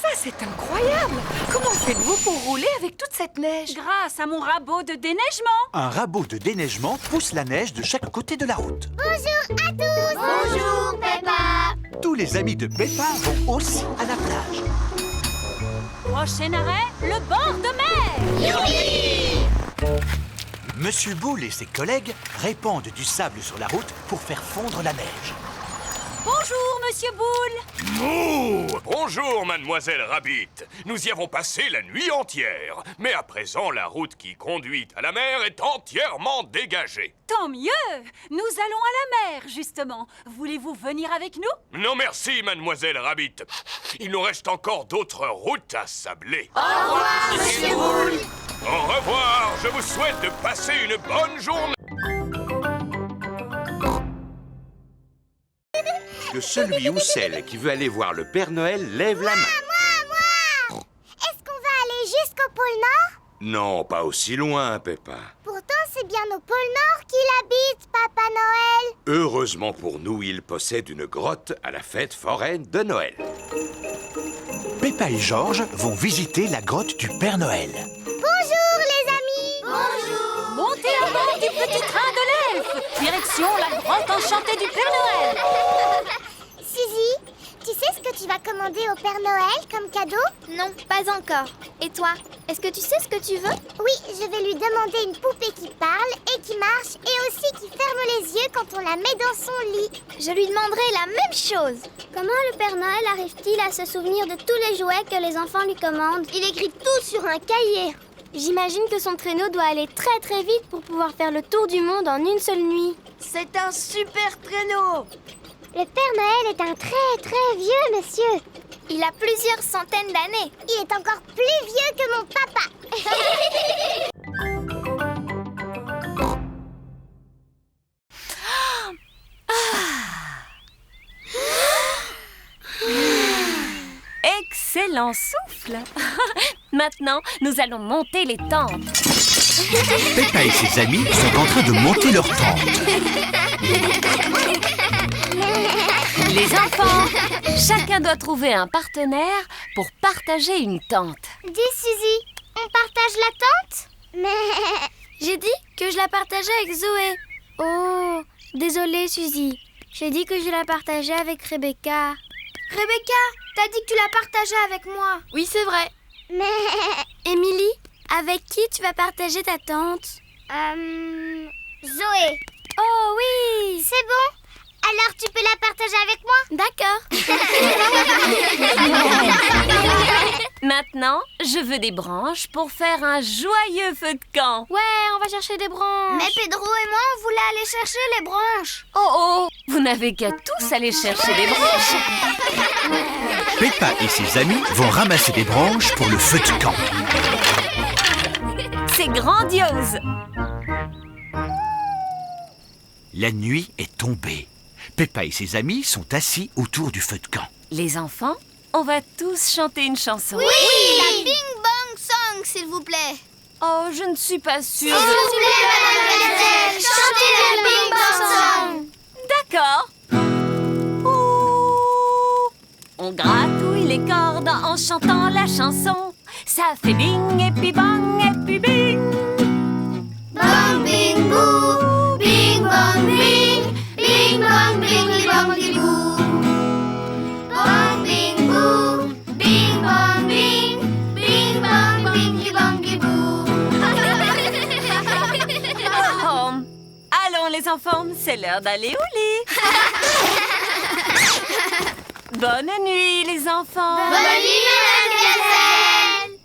S3: Ça, c'est incroyable! Comment faites-vous pour rouler avec toute cette neige?
S9: Grâce à mon rabot de déneigement.
S1: Un rabot de déneigement pousse la neige de chaque côté de la route.
S2: Bonjour à tous! Bonjour, Peppa!
S1: Tous les amis de Peppa vont aussi à la plage.
S9: Prochain arrêt, le bord de mer.
S2: Youpi!
S1: Monsieur Boule et ses collègues répandent du sable sur la route pour faire fondre la neige.
S9: Bonjour, Monsieur Boule.
S6: Mouh! Bonjour, mademoiselle Rabbit. Nous y avons passé la nuit entière. Mais à présent, la route qui conduit à la mer est entièrement dégagée.
S9: Tant mieux. Nous allons à la mer, justement. Voulez-vous venir avec nous?
S6: Non merci, mademoiselle Rabbit. Il nous reste encore d'autres routes à sabler.
S2: Au revoir, Monsieur Boule.
S6: Au revoir. Je vous souhaite de passer une bonne journée.
S12: Que celui ou celle qui veut aller voir le Père Noël lève la main.
S2: Moi! Est-ce qu'on va aller jusqu'au pôle Nord?
S12: Non, pas aussi loin, Peppa.
S2: Pourtant, c'est bien au pôle Nord qu'il habite, Papa Noël.
S12: Heureusement pour nous, il possède une grotte à la fête foraine de Noël.
S1: Peppa et Georges vont visiter la grotte du Père Noël.
S2: Bonjour, les amis. Bonjour.
S9: Montez à bord du petit train de l'elfe. Direction la grotte enchantée du Père Noël.
S2: Suzy, tu sais ce que tu vas commander au Père Noël comme cadeau?
S11: Non, pas encore. Et toi, est-ce que tu sais ce que tu veux?
S2: Oui, je vais lui demander une poupée qui parle et qui marche et aussi qui ferme les yeux quand on la met dans son lit.
S11: Je lui demanderai la même chose.
S2: Comment le Père Noël arrive-t-il à se souvenir de tous les jouets que les enfants lui commandent?
S11: Il écrit tout sur un cahier. J'imagine que son traîneau doit aller très très vite pour pouvoir faire le tour du monde en une seule nuit.
S5: C'est un super traîneau.
S2: Le Père Noël est un très très vieux monsieur.
S11: Il a plusieurs centaines d'années.
S2: Il est encore plus vieux que mon papa.
S9: Excellent souffle. Maintenant, nous allons monter les tentes.
S1: Peppa et ses amis sont en train de monter leur tente.
S9: Les enfants, chacun doit trouver un partenaire pour partager une tente.
S2: Dis Suzy, on partage la tente? Mais
S11: j'ai dit que je la partageais avec Zoé. Oh, désolée Suzy. J'ai dit que je la partageais avec Rebecca.
S5: Rebecca, t'as dit que tu la partageais avec moi.
S11: Oui, c'est vrai.
S2: Mais
S11: Émilie, avec qui tu vas partager ta tente?
S2: Zoé.
S11: Oh oui.
S2: C'est bon? Alors tu peux la partager avec
S11: moi?
S2: D'accord.
S9: Maintenant, je veux des branches pour faire un joyeux feu de camp.
S11: Ouais, on va chercher des branches.
S5: Mais Pedro et moi, on voulait aller chercher les branches.
S9: Oh, vous n'avez qu'à tous aller chercher des branches.
S1: Peppa et ses amis vont ramasser des branches pour le feu de camp.
S9: C'est grandiose.
S1: La nuit est tombée. Peppa et ses amis sont assis autour du feu de camp.
S9: Les enfants, on va tous chanter une chanson.
S11: Oui, la Bing Bang Song, s'il vous plaît.
S9: Oh, je ne suis pas sûre.
S2: S'il vous plaît, mademoiselle, chantez la Bing Bang Song.
S9: D'accord. Ouh. On gratouille les cordes en chantant la chanson. Ça fait bing et puis bang et puis bing.
S2: Bang, bing, boo, bing, bang, bing. Bing, bang, bing, bang, bing, boo. Bang, bing, boo. Bing, bang, bing. Bing, bang, bing, bang, boo.
S9: Oh. Allons les enfants, c'est l'heure d'aller au lit. Bonne nuit les enfants.
S2: Bonne nuit, mademoiselle.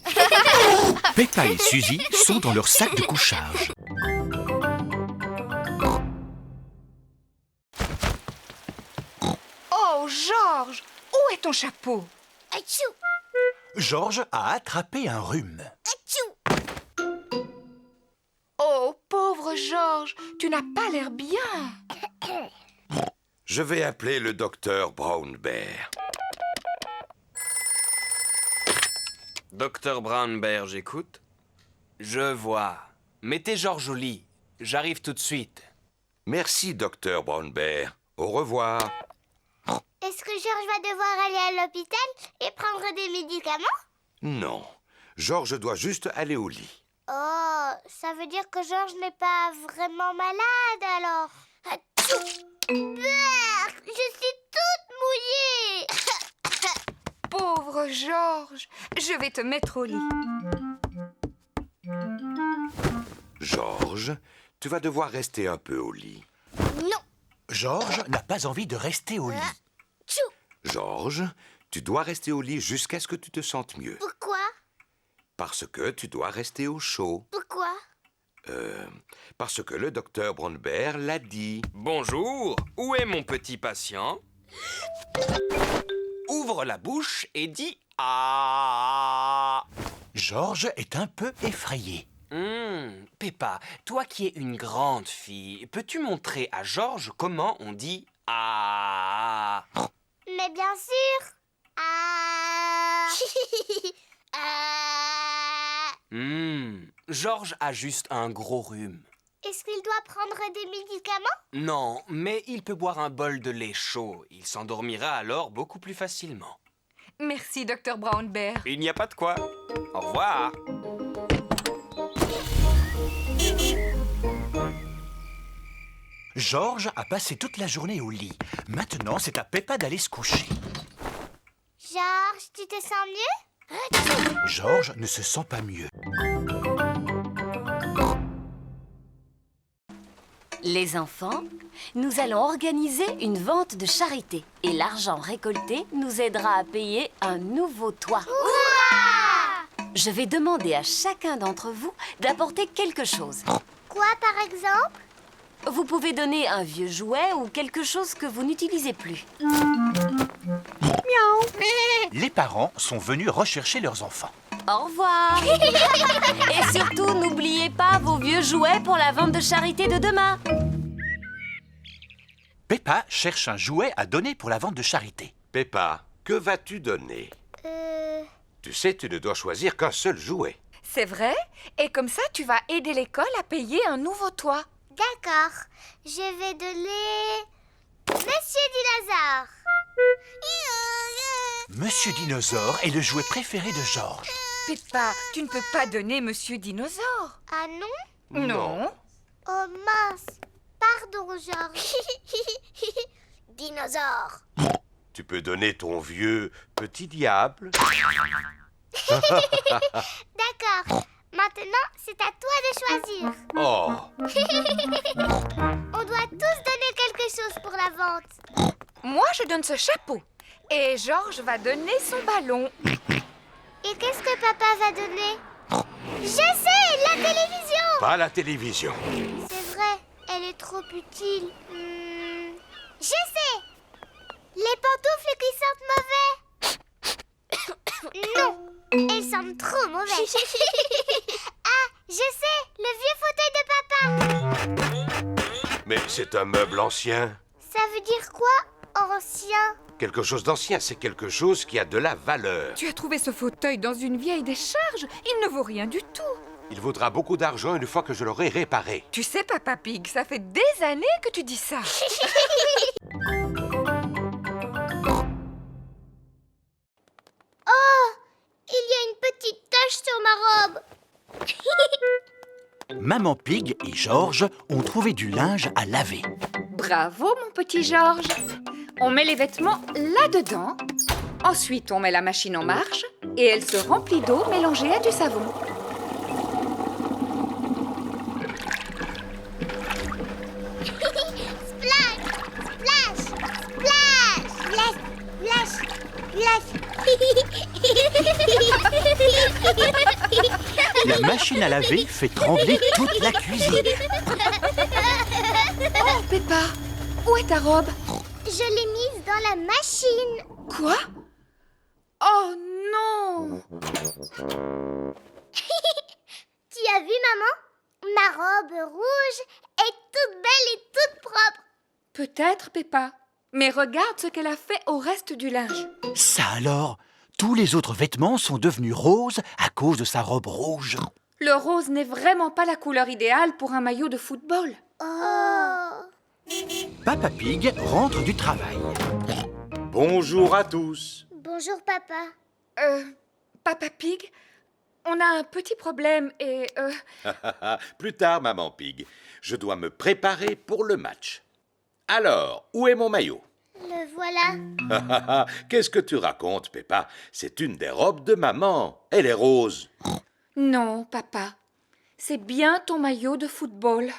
S1: Peppa et Suzy sont dans leur sac de couchage.
S3: Oh, Georges, où est ton chapeau?
S2: Achou,
S1: Georges a attrapé un rhume.
S2: achou.
S3: Oh, pauvre Georges, tu n'as pas l'air bien.
S12: Je vais appeler le docteur Brown Bear.
S15: Docteur Brown Bear, j'écoute. Je vois. Mettez Georges au lit. J'arrive tout de suite.
S12: Merci, docteur Brown Bear. Au revoir.
S2: Est-ce que Georges va devoir aller à l'hôpital et prendre des médicaments?
S12: Non, Georges doit juste aller au lit.
S2: Oh, ça veut dire que Georges n'est pas vraiment malade alors. Achou. Berk, je suis toute mouillée.
S3: Pauvre Georges, je vais te mettre au lit.
S12: Georges, tu vas devoir rester un peu au lit.
S2: Non.
S1: Georges n'a pas envie de rester au lit.
S12: Georges, tu dois rester au lit jusqu'à ce que tu te sentes mieux.
S2: Pourquoi?
S12: Parce que tu dois rester au chaud.
S2: Pourquoi?
S12: Parce que le docteur Bromberg l'a dit.
S15: Bonjour, où est mon petit patient? Ouvre la bouche et dis « Ah ».
S1: Georges est un peu effrayé.
S15: Peppa, toi qui es une grande fille, peux-tu montrer à Georges comment on dit « Ah ».
S2: Mais bien sûr. Ah.
S15: Georges a juste un gros rhume.
S2: Est-ce qu'il doit prendre des médicaments?
S15: Non, mais il peut boire un bol de lait chaud. Il s'endormira alors beaucoup plus facilement.
S3: Merci, Dr Brownbear.
S15: Il n'y a pas de quoi. Au revoir.
S1: Georges a passé toute la journée au lit. Maintenant, c'est à Peppa d'aller se coucher.
S2: Georges, tu te sens mieux?
S1: Georges ne se sent pas mieux.
S9: Les enfants, nous allons organiser une vente de charité. Et l'argent récolté nous aidera à payer un nouveau toit. Je vais demander à chacun d'entre vous d'apporter quelque chose.
S2: Quoi, par exemple?
S9: Vous pouvez donner un vieux jouet ou quelque chose que vous n'utilisez plus.
S1: Miaou. Les parents sont venus rechercher leurs enfants.
S9: Au revoir. Et surtout, n'oubliez pas vos vieux jouets pour la vente de charité de demain.
S1: Peppa cherche un jouet à donner pour la vente de charité.
S12: Peppa, que vas-tu donner? Tu sais, tu ne dois choisir qu'un seul jouet.
S3: C'est vrai? Et comme ça, tu vas aider l'école à payer un nouveau toit.
S2: D'accord. Je vais donner... Monsieur Dinosaure.
S1: Monsieur Dinosaure est le jouet préféré de Georges.
S3: Peppa, tu ne peux pas donner Monsieur Dinosaure.
S2: Ah non?
S3: Non.
S2: Oh mince. Pardon, Georges. Dinosaure.
S12: Tu peux donner ton vieux petit diable.
S2: D'accord. Maintenant, c'est à toi de choisir.
S12: Oh.
S2: On doit tous donner quelque chose pour la vente.
S3: Moi, je donne ce chapeau. Et Georges va donner son ballon.
S2: Et qu'est-ce que papa va donner? Je sais, la télévision.
S12: Pas la télévision.
S2: C'est vrai, elle est trop utile. Je sais. Les pantoufles qui sentent mauvais. Non, elles sentent trop mauvais. Ah, je sais, le vieux fauteuil de papa.
S12: Mais c'est un meuble ancien.
S2: Ça veut dire quoi, ancien?
S12: Quelque chose d'ancien, c'est quelque chose qui a de la valeur.
S3: Tu as trouvé ce fauteuil dans une vieille décharge. Il ne vaut rien du tout.
S12: Il vaudra beaucoup d'argent une fois que je l'aurai réparé.
S3: Tu sais, Papa Pig, ça fait des années que tu dis ça.
S2: Oh, il y a une petite tache sur ma robe.
S1: Maman Pig et Georges ont trouvé du linge à laver.
S3: Bravo, mon petit Georges. On met les vêtements là-dedans. Ensuite, on met la machine en marche et elle se remplit d'eau mélangée à du savon.
S2: Splash, splash, splash, splash, splash.
S1: La machine à laver fait trembler toute la cuisine.
S3: Oh, Peppa, où est ta robe?
S2: Je l'ai mise dans la machine.
S3: Quoi? Oh non!
S2: Tu as vu, maman? Ma robe rouge est toute belle et toute propre.
S3: Peut-être, Peppa. Mais regarde ce qu'elle a fait au reste du linge.
S1: Ça alors? Tous les autres vêtements sont devenus roses à cause de sa robe rouge.
S3: Le rose n'est vraiment pas la couleur idéale pour un maillot de football.
S2: Oh!
S1: Papa Pig rentre du travail.
S4: Bonjour à tous.
S2: Bonjour, papa.
S3: Papa Pig, on a un petit problème et...
S4: Plus tard, maman Pig. Je dois me préparer pour le match. Alors, où est mon maillot?
S2: Le voilà.
S4: Qu'est-ce que tu racontes, Peppa? C'est une des robes de maman. Elle est rose.
S3: Non, papa. C'est bien ton maillot de football.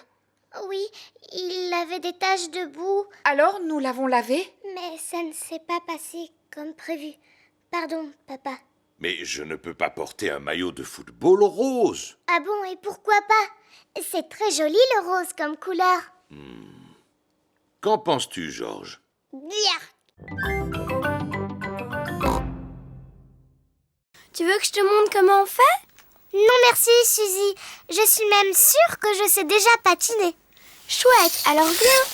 S2: Oui, il avait des taches de boue.
S3: Alors, nous l'avons lavé?
S2: Mais ça ne s'est pas passé comme prévu. Pardon, papa.
S12: Mais je ne peux pas porter un maillot de football rose.
S2: Ah bon, et pourquoi pas? C'est très joli le rose comme couleur.
S12: Qu'en penses-tu, Georges?
S2: Bien.
S11: Tu veux que je te montre comment on fait?
S2: Non merci, Suzy. Je suis même sûre que je sais déjà patiner.
S11: Chouette, alors viens.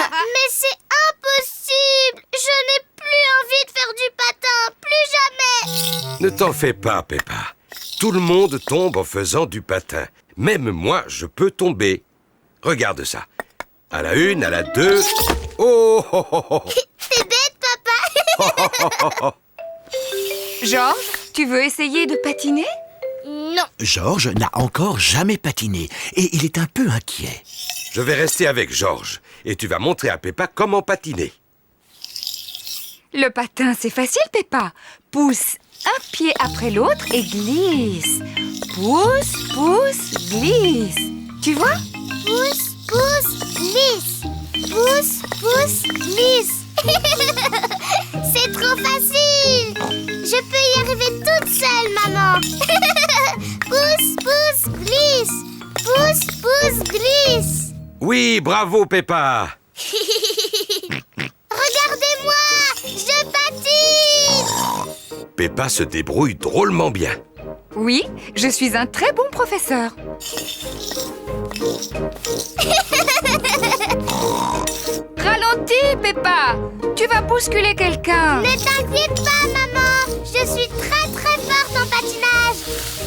S2: Mais c'est impossible. Je n'ai plus envie de faire du patin, plus jamais.
S12: Ne t'en fais pas, Peppa. Tout le monde tombe en faisant du patin. Même moi, je peux tomber. Regarde ça. À la 1, à la 2... Oh, oh, oh, oh.
S2: T'es bête, papa.
S3: Georges, tu veux essayer de patiner?
S2: Non.
S1: Georges n'a encore jamais patiné et il est un peu inquiet.
S12: Je vais rester avec Georges et tu vas montrer à Peppa comment patiner.
S3: Le patin, c'est facile, Peppa. Pousse un pied après l'autre et glisse. Pousse, pousse, glisse. Tu vois?
S2: Pousse, pousse, glisse. Pousse, pousse, glisse. C'est trop facile. Je peux y arriver toute seule, maman. Pousse, pousse, glisse. Pousse, pousse, glisse.
S12: Oui, bravo, Peppa.
S2: Regardez-moi, je patine.
S12: Peppa se débrouille drôlement bien.
S3: Oui, je suis un très bon professeur. Ralentis, Peppa. Tu vas bousculer quelqu'un.
S2: Ne t'inquiète pas, maman. Je suis très très forte en patinage.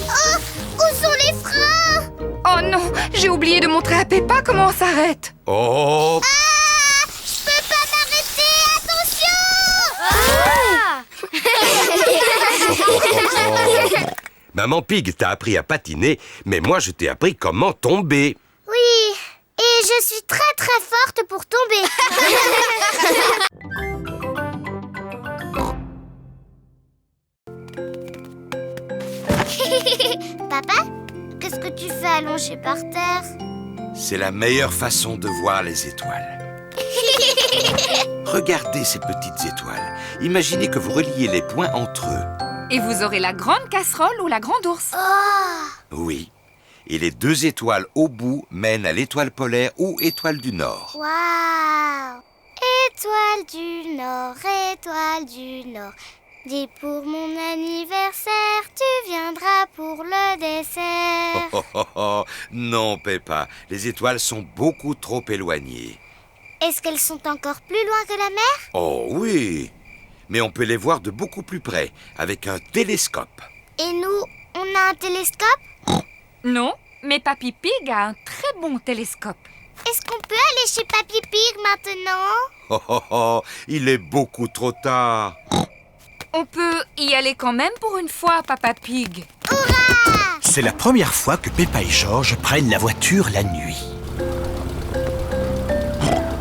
S2: Oh, où sont les freins?
S3: Oh non, j'ai oublié de montrer à Peppa comment on s'arrête.
S12: Oh,
S2: Ah, je peux pas m'arrêter. Attention.
S12: Maman Pig t'a appris à patiner, mais moi je t'ai appris comment tomber.
S2: Oui, et je suis très très forte pour tomber. Papa, qu'est-ce que tu fais allongé par terre?
S12: C'est la meilleure façon de voir les étoiles. Regardez ces petites étoiles. Imaginez que vous reliez les points entre eux.
S3: Et vous aurez la grande casserole ou la grande ours.
S2: Oh,
S12: Oui. Et les 2 étoiles au bout mènent à l'étoile polaire ou étoile du Nord.
S2: waouh! Étoile du Nord, étoile du Nord. Dis pour mon anniversaire, tu viendras pour le dessert.
S12: Oh, oh, oh. Non, Peppa, les étoiles sont beaucoup trop éloignées.
S2: Est-ce qu'elles sont encore plus loin que la mer?
S12: Oh oui, mais on peut les voir de beaucoup plus près, avec un télescope.
S2: Et nous, on a un télescope?
S3: Non, mais Papy Pig a un très bon télescope.
S2: Est-ce qu'on peut aller chez Papy Pig maintenant?
S12: Oh, oh, oh, il est beaucoup trop tard.
S3: On peut y aller quand même pour une fois, Papa Pig.
S1: C'est la première fois que Peppa et Georges prennent la voiture la nuit.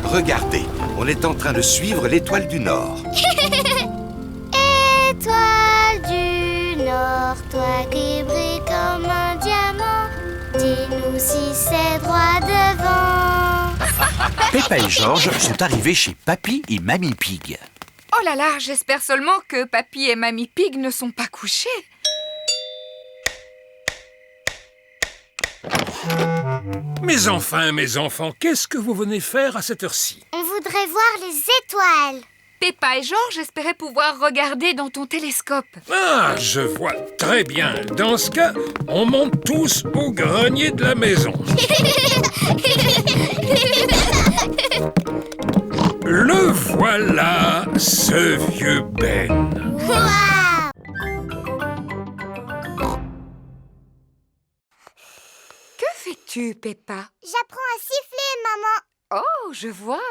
S12: Regardez, on est en train de suivre l'étoile du Nord.
S2: Étoile du Nord, toi qui brilles comme un diamant, dis-nous si c'est droit devant.
S1: Peppa et Georges sont arrivés chez Papy et Mamie Pig.
S3: Oh là là, j'espère seulement que Papy et Mamie Pig ne sont pas couchés.
S6: Mais enfants, qu'est-ce que vous venez faire à cette heure-ci?
S2: On voudrait voir les étoiles.
S3: Peppa et Georges espéraient pouvoir regarder dans ton télescope.
S6: Ah, je vois très bien. Dans ce cas, on monte tous au grenier de la maison. Le voilà, ce vieux Ben.
S2: Waouh!
S3: Que fais-tu, Peppa?
S2: J'apprends à siffler, maman.
S3: Oh, je vois.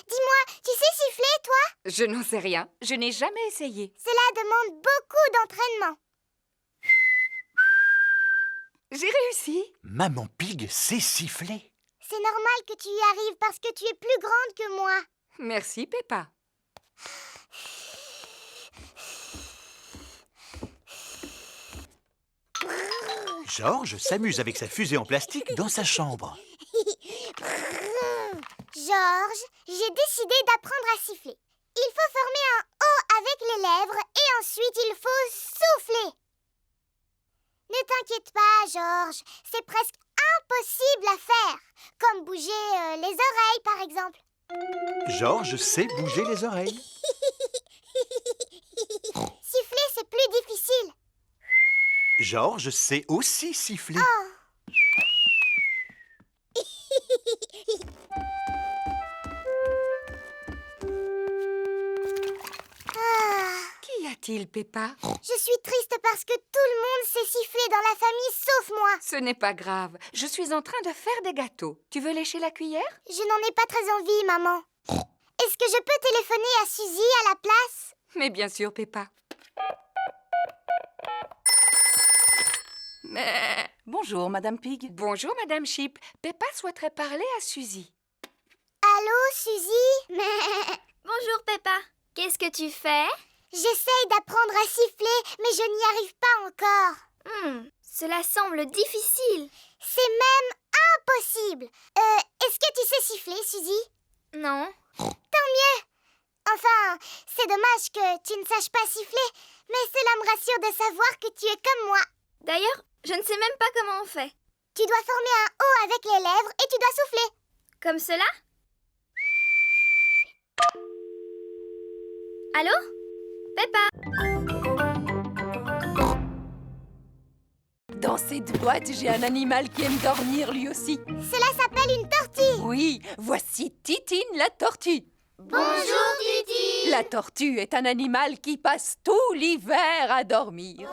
S2: Dis-moi, tu sais siffler, toi?
S3: Je n'en sais rien. Je n'ai jamais essayé.
S2: Cela demande beaucoup d'entraînement.
S3: J'ai réussi.
S1: Maman Pig sait siffler.
S2: C'est normal que tu y arrives parce que tu es plus grande que moi.
S3: Merci, Peppa.
S1: Georges s'amuse avec sa fusée en plastique dans sa chambre.
S2: Georges, j'ai décidé d'apprendre à siffler. Il faut former un O avec les lèvres et ensuite il faut souffler. Ne t'inquiète pas, Georges, c'est presque impossible à faire. Comme bouger les oreilles, par exemple.
S1: Georges sait bouger les oreilles.
S2: Siffler, c'est plus difficile.
S1: Georges sait aussi siffler.
S3: Qu'y a-t-il, Peppa?
S2: Je suis triste parce que tout le monde sait siffler dans la famille sauf moi.
S3: Ce n'est pas grave. Je suis en train de faire des gâteaux. Tu veux lécher la cuillère?
S2: Je n'en ai pas très envie, maman. Est-ce que je peux téléphoner à Suzy à la place?
S3: Mais bien sûr, Peppa. Mais...
S10: Bonjour, Madame Pig.
S3: Bonjour, Madame Sheep. Peppa souhaiterait parler à Suzy.
S2: Allô, Suzy?
S11: Bonjour, Peppa. Qu'est-ce que tu fais?
S2: J'essaye d'apprendre à siffler, mais je n'y arrive pas encore.
S11: Cela semble difficile.
S2: C'est même impossible. Est-ce que tu sais siffler, Suzy?
S11: Non.
S2: Tant mieux. Enfin, c'est dommage que tu ne saches pas siffler, mais cela me rassure de savoir que tu es comme moi.
S11: D'ailleurs, je ne sais même pas comment on fait.
S2: Tu dois former un O avec les lèvres et tu dois souffler.
S11: Comme cela? Allô? Peppa?
S10: Dans cette boîte, j'ai un animal qui aime dormir lui aussi.
S2: Cela s'appelle une tortue.
S10: Oui, voici Titine la tortue.
S2: Bonjour, Titi.
S10: La tortue est un animal qui passe tout l'hiver à dormir.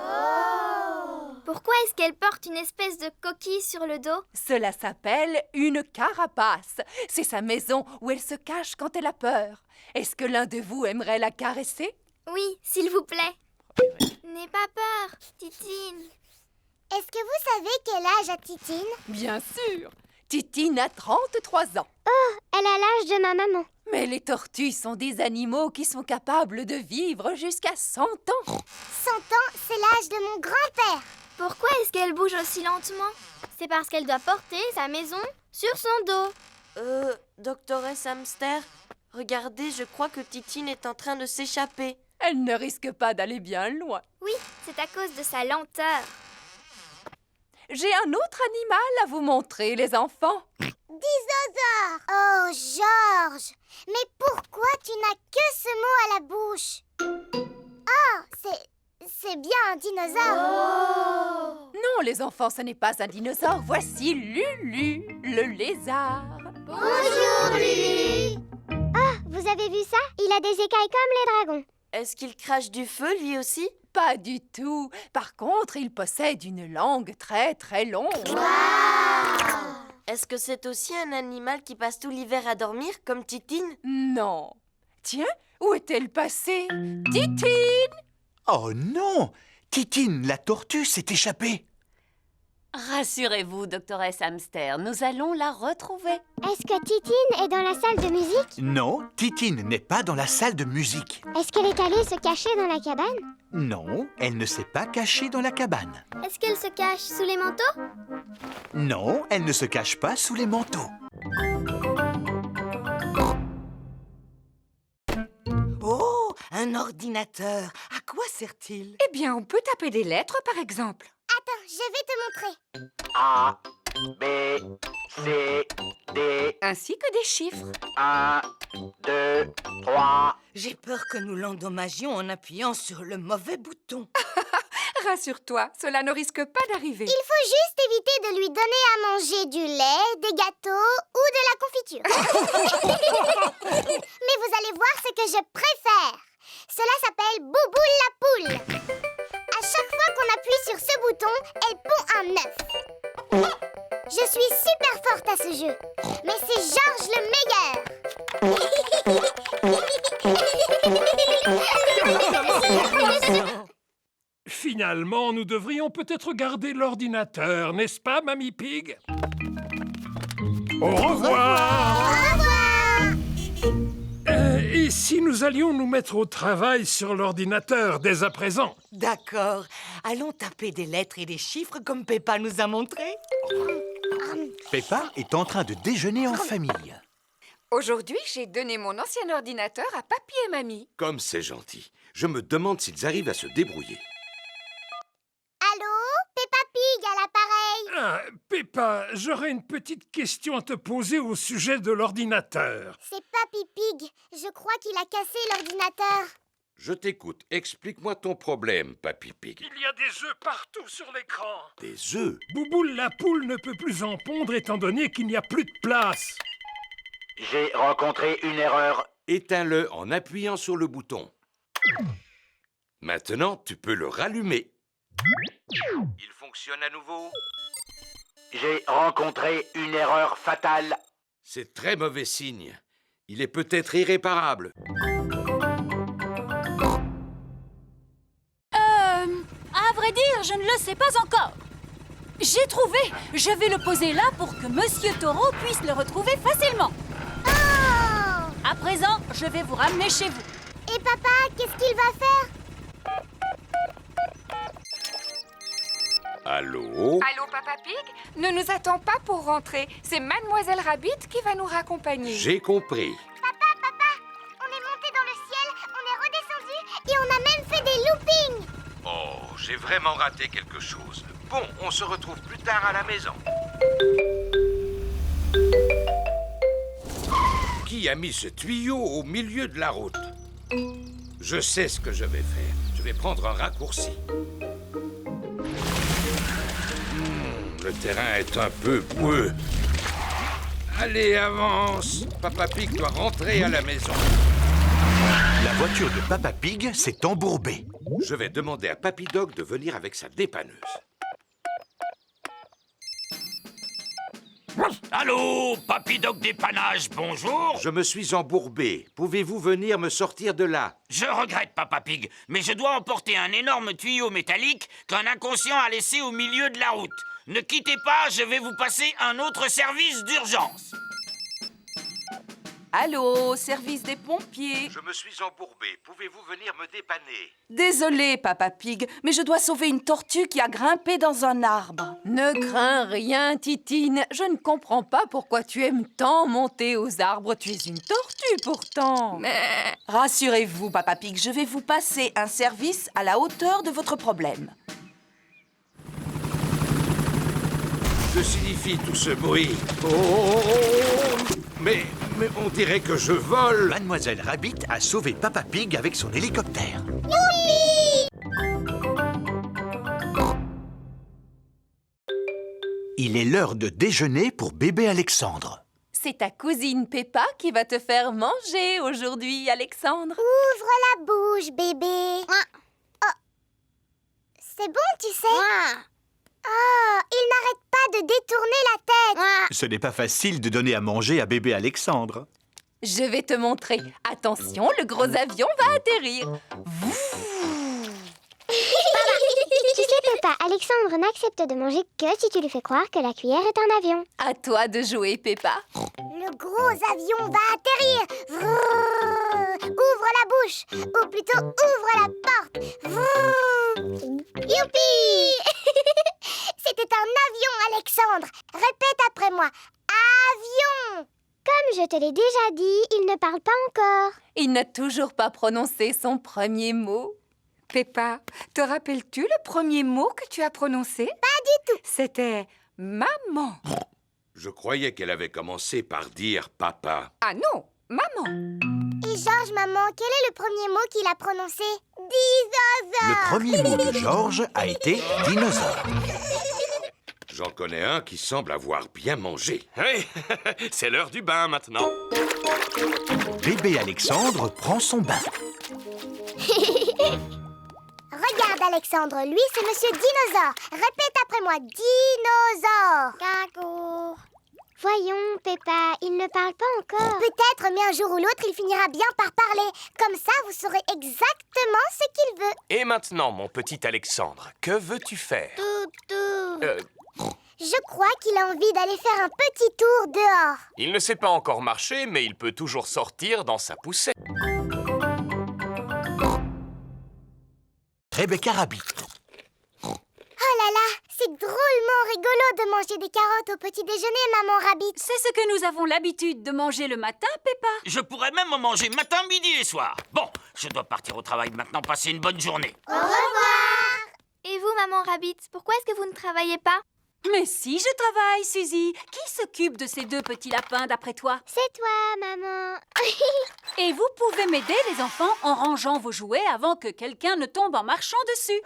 S11: Pourquoi est-ce qu'elle porte une espèce de coquille sur le dos?
S10: Cela s'appelle une carapace. C'est sa maison où elle se cache quand elle a peur. Est-ce que l'un de vous aimerait la caresser?
S11: Oui, s'il vous plaît. N'aie pas peur, Titine.
S2: Est-ce que vous savez quel âge a Titine?
S10: Bien sûr. Titine a 33 ans.
S2: Oh, elle a l'âge de ma maman.
S10: Mais les tortues sont des animaux qui sont capables de vivre jusqu'à 100 ans.
S2: 100 ans, c'est l'âge de mon grand-père.
S11: Pourquoi est-ce qu'elle bouge aussi lentement? C'est parce qu'elle doit porter sa maison sur son dos.
S16: Doctoresse Hamster, regardez, je crois que Titine est en train de s'échapper.
S10: Elle ne risque pas d'aller bien loin.
S11: Oui, c'est à cause de sa lenteur.
S10: J'ai un autre animal à vous montrer, les enfants.
S2: Dinosaure! Oh, Georges! Mais pourquoi tu n'as que ce mot à la bouche? Oh, c'est bien un dinosaure!
S10: Non, les enfants, ce n'est pas un dinosaure. Voici Lulu, le lézard.
S2: Bonjour, Lulu! Oh, vous avez vu ça? Il a des écailles comme les dragons.
S16: Est-ce qu'il crache du feu, lui aussi?
S10: Pas du tout. Par contre, il possède une langue très très longue.
S16: Est-ce que c'est aussi un animal qui passe tout l'hiver à dormir, comme Titine?
S10: Non. Tiens, où est-elle passée? Titine!
S1: Oh non! Titine, la tortue, s'est échappée.
S9: Rassurez-vous, doctoresse Hamster, nous allons la retrouver.
S2: Est-ce que Titine est dans la salle de musique?
S1: Non, Titine n'est pas dans la salle de musique.
S2: Est-ce qu'elle est allée se cacher dans la cabane?
S1: Non, elle ne s'est pas cachée dans la cabane.
S11: Est-ce qu'elle se cache sous les manteaux?
S1: Non, elle ne se cache pas sous les manteaux.
S7: Oh, un ordinateur. À quoi sert-il?
S3: Eh bien, on peut taper des lettres, par exemple.
S2: Attends, je vais te montrer.
S13: A, B, C, D.
S3: Ainsi que des chiffres.
S13: 1, 2, 3.
S7: J'ai peur que nous l'endommagions en appuyant sur le mauvais bouton.
S3: Rassure-toi, cela ne risque pas d'arriver.
S2: Il faut juste éviter de lui donner à manger du lait, des gâteaux ou de la confiture. Mais vous allez voir ce que je préfère. Cela s'appelle Bouboule la poule. À chaque fois qu'on appuie sur ce bouton, elle pond un œuf. Je suis super forte à ce jeu. Mais c'est Georges le meilleur.
S17: Finalement, nous devrions peut-être garder l'ordinateur, n'est-ce pas, Mamie Pig? Au revoir!
S2: Au revoir!
S17: Et si nous allions nous mettre au travail sur l'ordinateur dès à présent?
S7: D'accord. Allons taper des lettres et des chiffres comme Peppa nous a montré.
S1: Peppa est en train de déjeuner en famille.
S3: Aujourd'hui, j'ai donné mon ancien ordinateur à Papy et Mamie.
S12: Comme c'est gentil. Je me demande s'ils arrivent à se débrouiller.
S2: Allô? Peppa Pig à l'appareil.
S17: Ah, Peppa, j'aurais une petite question à te poser au sujet de l'ordinateur.
S2: C'est Papy Pig. Je crois qu'il a cassé l'ordinateur.
S12: Je t'écoute. Explique-moi ton problème, Papy Pig.
S17: Il y a des œufs partout sur l'écran.
S12: Des œufs?
S17: Bouboule la poule ne peut plus en pondre étant donné qu'il n'y a plus de place.
S13: J'ai rencontré une erreur.
S12: Éteins-le en appuyant sur le bouton. Maintenant, tu peux le rallumer. Il fonctionne à nouveau.
S13: J'ai rencontré une erreur fatale.
S12: C'est très mauvais signe. Il est peut-être irréparable.
S7: À vrai dire, je ne le sais pas encore. J'ai trouvé. Je vais le poser là pour que Monsieur Taureau puisse le retrouver facilement. À présent, je vais vous ramener chez vous.
S2: Et papa, qu'est-ce qu'il va faire?
S12: Allô?
S3: Allô, Papa Pig? Ne nous attends pas pour rentrer. C'est Mademoiselle Rabbit qui va nous raccompagner.
S12: J'ai compris.
S2: Papa, on est monté dans le ciel, on est redescendu et on a même fait des loopings.
S12: Oh, j'ai vraiment raté quelque chose. Bon, on se retrouve plus tard à la maison. Qui a mis ce tuyau au milieu de la route? Je sais ce que je vais faire. Je vais prendre un raccourci. Le terrain est un peu boueux. Allez, avance. Papa Pig doit rentrer à la maison.
S1: La voiture de Papa Pig s'est embourbée.
S12: Je vais demander à Papy Dog de venir avec sa dépanneuse.
S14: Allô, Papy Dog Dépannage, bonjour.
S12: Je me suis embourbé. Pouvez-vous venir me sortir de là?
S14: Je regrette, Papa Pig, mais je dois emporter un énorme tuyau métallique qu'un inconscient a laissé au milieu de la route. Ne quittez pas, je vais vous passer un autre service d'urgence.
S10: Allô, service des pompiers.
S12: Je me suis embourbé. Pouvez-vous venir me dépanner?
S10: Désolé, Papa Pig, mais je dois sauver une tortue qui a grimpé dans un arbre.
S18: Ne crains rien, Titine. Je ne comprends pas pourquoi tu aimes tant monter aux arbres. Tu es une tortue, pourtant.
S10: Rassurez-vous, Papa Pig, je vais vous passer un service à la hauteur de votre problème.
S12: Que signifie tout ce bruit? Oh! Mais on dirait que je vole.
S1: Mademoiselle Rabbit a sauvé Papa Pig avec son hélicoptère. Il est l'heure de déjeuner pour bébé Alexandre.
S18: C'est ta cousine Peppa qui va te faire manger aujourd'hui, Alexandre.
S2: Ouvre la bouche, bébé. Oh. C'est bon, tu sais. Oh, il n'arrête pas de détourner la tête.
S1: Ce n'est pas facile de donner à manger à bébé Alexandre.
S18: Je vais te montrer. Attention, le gros avion va atterrir.
S2: Tu sais, Peppa, Alexandre n'accepte de manger que si tu lui fais croire que la cuillère est un avion.
S18: À toi de jouer, Peppa.
S2: Le gros avion va atterrir. Vrrr. Ouvre la bouche, ou plutôt ouvre la porte. Vrrr. Youpi. C'était un avion, Alexandre. Répète après moi. Avion. Comme je te l'ai déjà dit, il ne parle pas encore.
S18: Il n'a toujours pas prononcé son premier mot.
S3: Peppa, te rappelles-tu le premier mot que tu as prononcé?
S2: Pas du tout.
S3: C'était maman.
S12: Je croyais qu'elle avait commencé par dire papa.
S3: Ah non, maman.
S2: Et Georges, maman, quel est le premier mot qu'il a prononcé? Dinosaure.
S1: Le premier mot de Georges a été dinosaure.
S12: J'en connais un qui semble avoir bien mangé.
S15: Hey, c'est l'heure du bain maintenant.
S1: Bébé Alexandre prend son bain.
S2: Regarde, Alexandre, lui, c'est Monsieur Dinosaure. Répète après moi, dinosaure. Caco. Voyons, Peppa, il ne parle pas encore. Peut-être, mais un jour ou l'autre, il finira bien par parler. Comme ça, vous saurez exactement ce qu'il veut.
S15: Et maintenant, mon petit Alexandre, que veux-tu faire?
S2: Je crois qu'il a envie d'aller faire un petit tour dehors.
S15: Il ne sait pas encore marcher, mais il peut toujours sortir dans sa poussette.
S1: Rebecca Rabbit.
S2: Oh là là, c'est drôlement rigolo de manger des carottes au petit déjeuner, maman Rabbit.
S7: C'est ce que nous avons l'habitude de manger le matin, Peppa.
S14: Je pourrais même en manger matin, midi et soir. Bon, je dois partir au travail maintenant. Passez une bonne journée.
S11: Au revoir. Et vous, maman Rabbit, pourquoi est-ce que vous ne travaillez pas?
S7: Mais si je travaille, Suzy. Qui s'occupe de ces 2 petits lapins d'après toi?
S2: C'est toi, maman.
S7: Et vous pouvez m'aider, les enfants, en rangeant vos jouets avant que quelqu'un ne tombe en marchant dessus.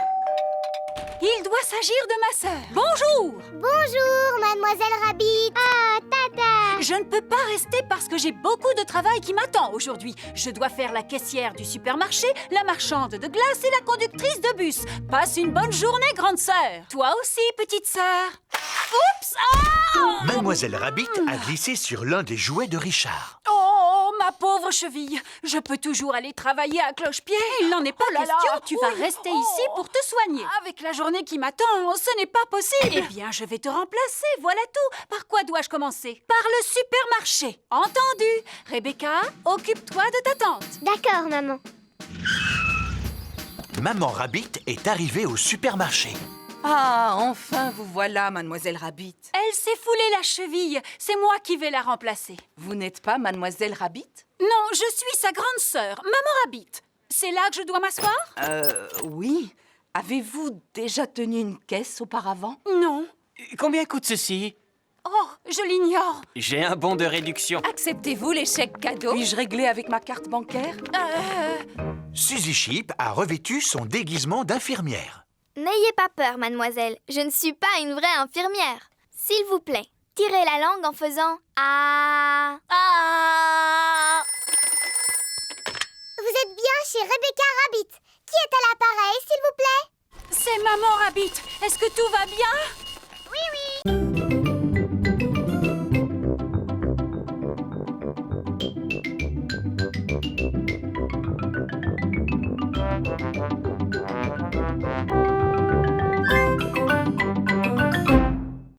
S7: Il doit s'agir de ma sœur. Bonjour!
S2: Bonjour, mademoiselle Rabbit. Ah, tata.
S7: Je ne peux pas rester parce que j'ai beaucoup de travail qui m'attend aujourd'hui. Je dois faire la caissière du supermarché, la marchande de glace et la conductrice de bus. Passe une bonne journée, grande sœur. Toi aussi, petite sœur. Oups! Ah!
S1: Mademoiselle Rabbit a glissé sur l'un des jouets de Richard.
S7: Oh, ma pauvre cheville. Je peux toujours aller travailler à cloche-pied. Il n'en est pas question. Tu vas rester ici pour te soigner. Avec la journée qui m'attend, ce n'est pas possible. Eh bien, je vais te remplacer, voilà tout. Par quoi dois-je commencer? Par le supermarché. Entendu? Rebecca, occupe-toi de ta tante.
S2: D'accord, maman.
S1: Maman Rabbit est arrivée au supermarché.
S10: Ah, enfin vous voilà, mademoiselle Rabbit.
S7: Elle s'est foulé la cheville. C'est moi qui vais la remplacer.
S10: Vous n'êtes pas mademoiselle Rabbit?
S7: Non, je suis sa grande sœur, maman Rabbit. C'est là que je dois m'asseoir?
S10: Oui. Avez-vous déjà tenu une caisse auparavant?
S7: Non.
S15: Combien coûte ceci?
S7: Oh, je l'ignore.
S15: J'ai un bon de réduction.
S10: Acceptez-vous les chèques cadeaux? Puis-je régler avec ma carte bancaire?
S1: Suzy Sheep a revêtu son déguisement d'infirmière.
S11: N'ayez pas peur, mademoiselle. Je ne suis pas une vraie infirmière. S'il vous plaît, tirez la langue en faisant ah.
S7: Ah.
S2: Vous êtes bien chez Rebecca Rabbit. Qui est à l'appareil, s'il vous plaît?
S7: C'est maman Rabbit. Est-ce que tout va bien?